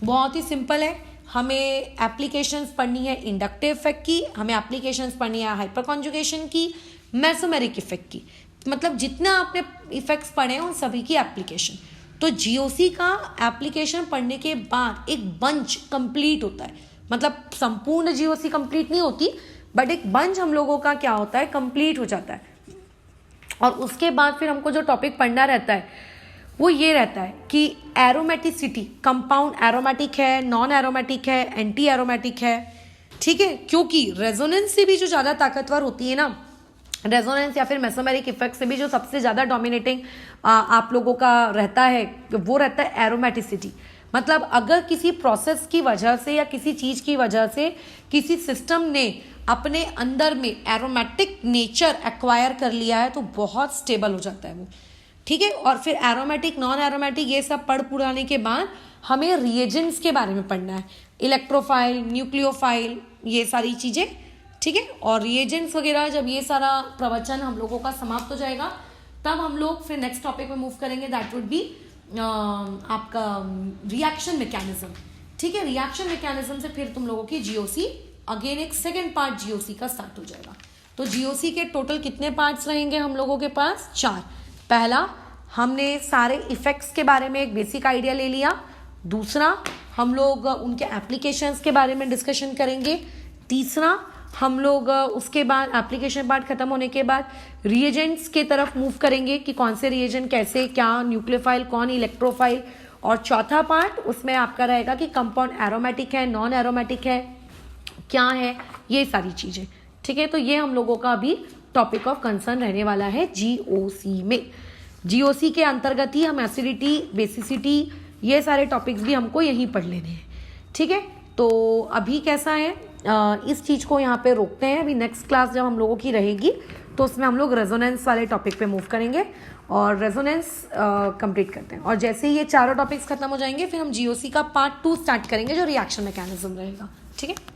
बहुत ही सिंपल है। हमें एप्लीकेशंस पढ़नी है इंडक्टिव इफेक्ट की, हमें एप्लीकेशंस पढ़नी है हाइपर कॉन्जुगेशन की, मेसोमेरिक इफेक्ट की, मतलब जितना आपने इफेक्ट्स पढ़े हैं उन सभी की एप्लीकेशन। तो जीओसी का एप्लीकेशन पढ़ने के बाद एक बंच कंप्लीट होता है, मतलब संपूर्ण जीओसी कंप्लीट नहीं होती बट एक बंच हम लोगों का क्या होता है कंप्लीट हो जाता है। और उसके बाद फिर हमको जो टॉपिक पढ़ना रहता है वो ये रहता है कि एरोमेटिसिटी, कंपाउंड एरोमेटिक है, नॉन एरोमेटिक है, एंटी एरोमेटिक है, ठीक है। क्योंकि रेजोनेंस से भी जो ज़्यादा ताकतवर होती है ना, रेजोनेंस या फिर मेसोमेरिक इफेक्ट से भी जो सबसे ज़्यादा डोमिनेटिंग आप लोगों का रहता है वो रहता है एरोमेटिसिटी। मतलब अगर किसी प्रोसेस की वजह से या किसी चीज़ की वजह से किसी सिस्टम ने अपने अंदर में एरोमेटिक नेचर एक्वायर कर लिया है तो बहुत स्टेबल हो जाता है वो, ठीक है। और फिर एरोमेटिक, नॉन एरोमेटिक ये सब पढ़ पुराने के बाद हमें रिएजेंट्स के बारे में पढ़ना है, इलेक्ट्रोफाइल, न्यूक्लियोफाइल, ये सारी चीज़ें, ठीक है। और रिएजेंट्स वगैरह जब ये सारा प्रवचन हम लोगों का समाप्त हो जाएगा तब हम लोग फिर नेक्स्ट टॉपिक में मूव करेंगे, दैट वुड बी आपका रिएक्शन मैकेनिज्म, ठीक है। रिएक्शन मैकेनिज्म से फिर तुम लोगों की जीओसी अगेन एक सेकेंड पार्ट जीओसी का स्टार्ट हो जाएगा। तो जीओसी के टोटल कितने पार्ट्स रहेंगे हम लोगों के पास? 4। पहला, हमने सारे इफेक्ट्स के बारे में एक बेसिक आइडिया ले लिया। दूसरा, हम लोग उनके एप्लीकेशंस के बारे में डिस्कशन करेंगे। तीसरा, हम लोग उसके बाद एप्लीकेशन पार्ट खत्म होने के बाद रिएजेंट्स के तरफ मूव करेंगे कि कौन से रिएजेंट कैसे, क्या न्यूक्लियोफाइल, कौन इलेक्ट्रोफाइल। और चौथा पार्ट उसमें आपका रहेगा कि कंपाउंड एरोमेटिक है, नॉन एरोमेटिक है, क्या है, ये सारी चीज़ें, ठीक है। तो ये हम लोगों का अभी टॉपिक ऑफ कंसर्न रहने वाला है जीओसी में। जीओसी के अंतर्गत ही हम एसिडिटी, बेसिसिटी, ये सारे टॉपिक्स भी हमको यहीं पढ़ लेने हैं, ठीक है। तो अभी कैसा है, इस चीज़ को यहाँ पे रोकते हैं। अभी नेक्स्ट क्लास जब हम लोगों की रहेगी तो उसमें हम लोग रेजोनेंस वाले टॉपिक पे मूव करेंगे और रेजोनेंस कंप्लीट करते हैं। और जैसे ही ये चारों टॉपिक्स खत्म हो जाएंगे फिर हम जीओसी का पार्ट 2 स्टार्ट करेंगे जो रिएक्शन मैकेनिज्म रहेगा, ठीक है।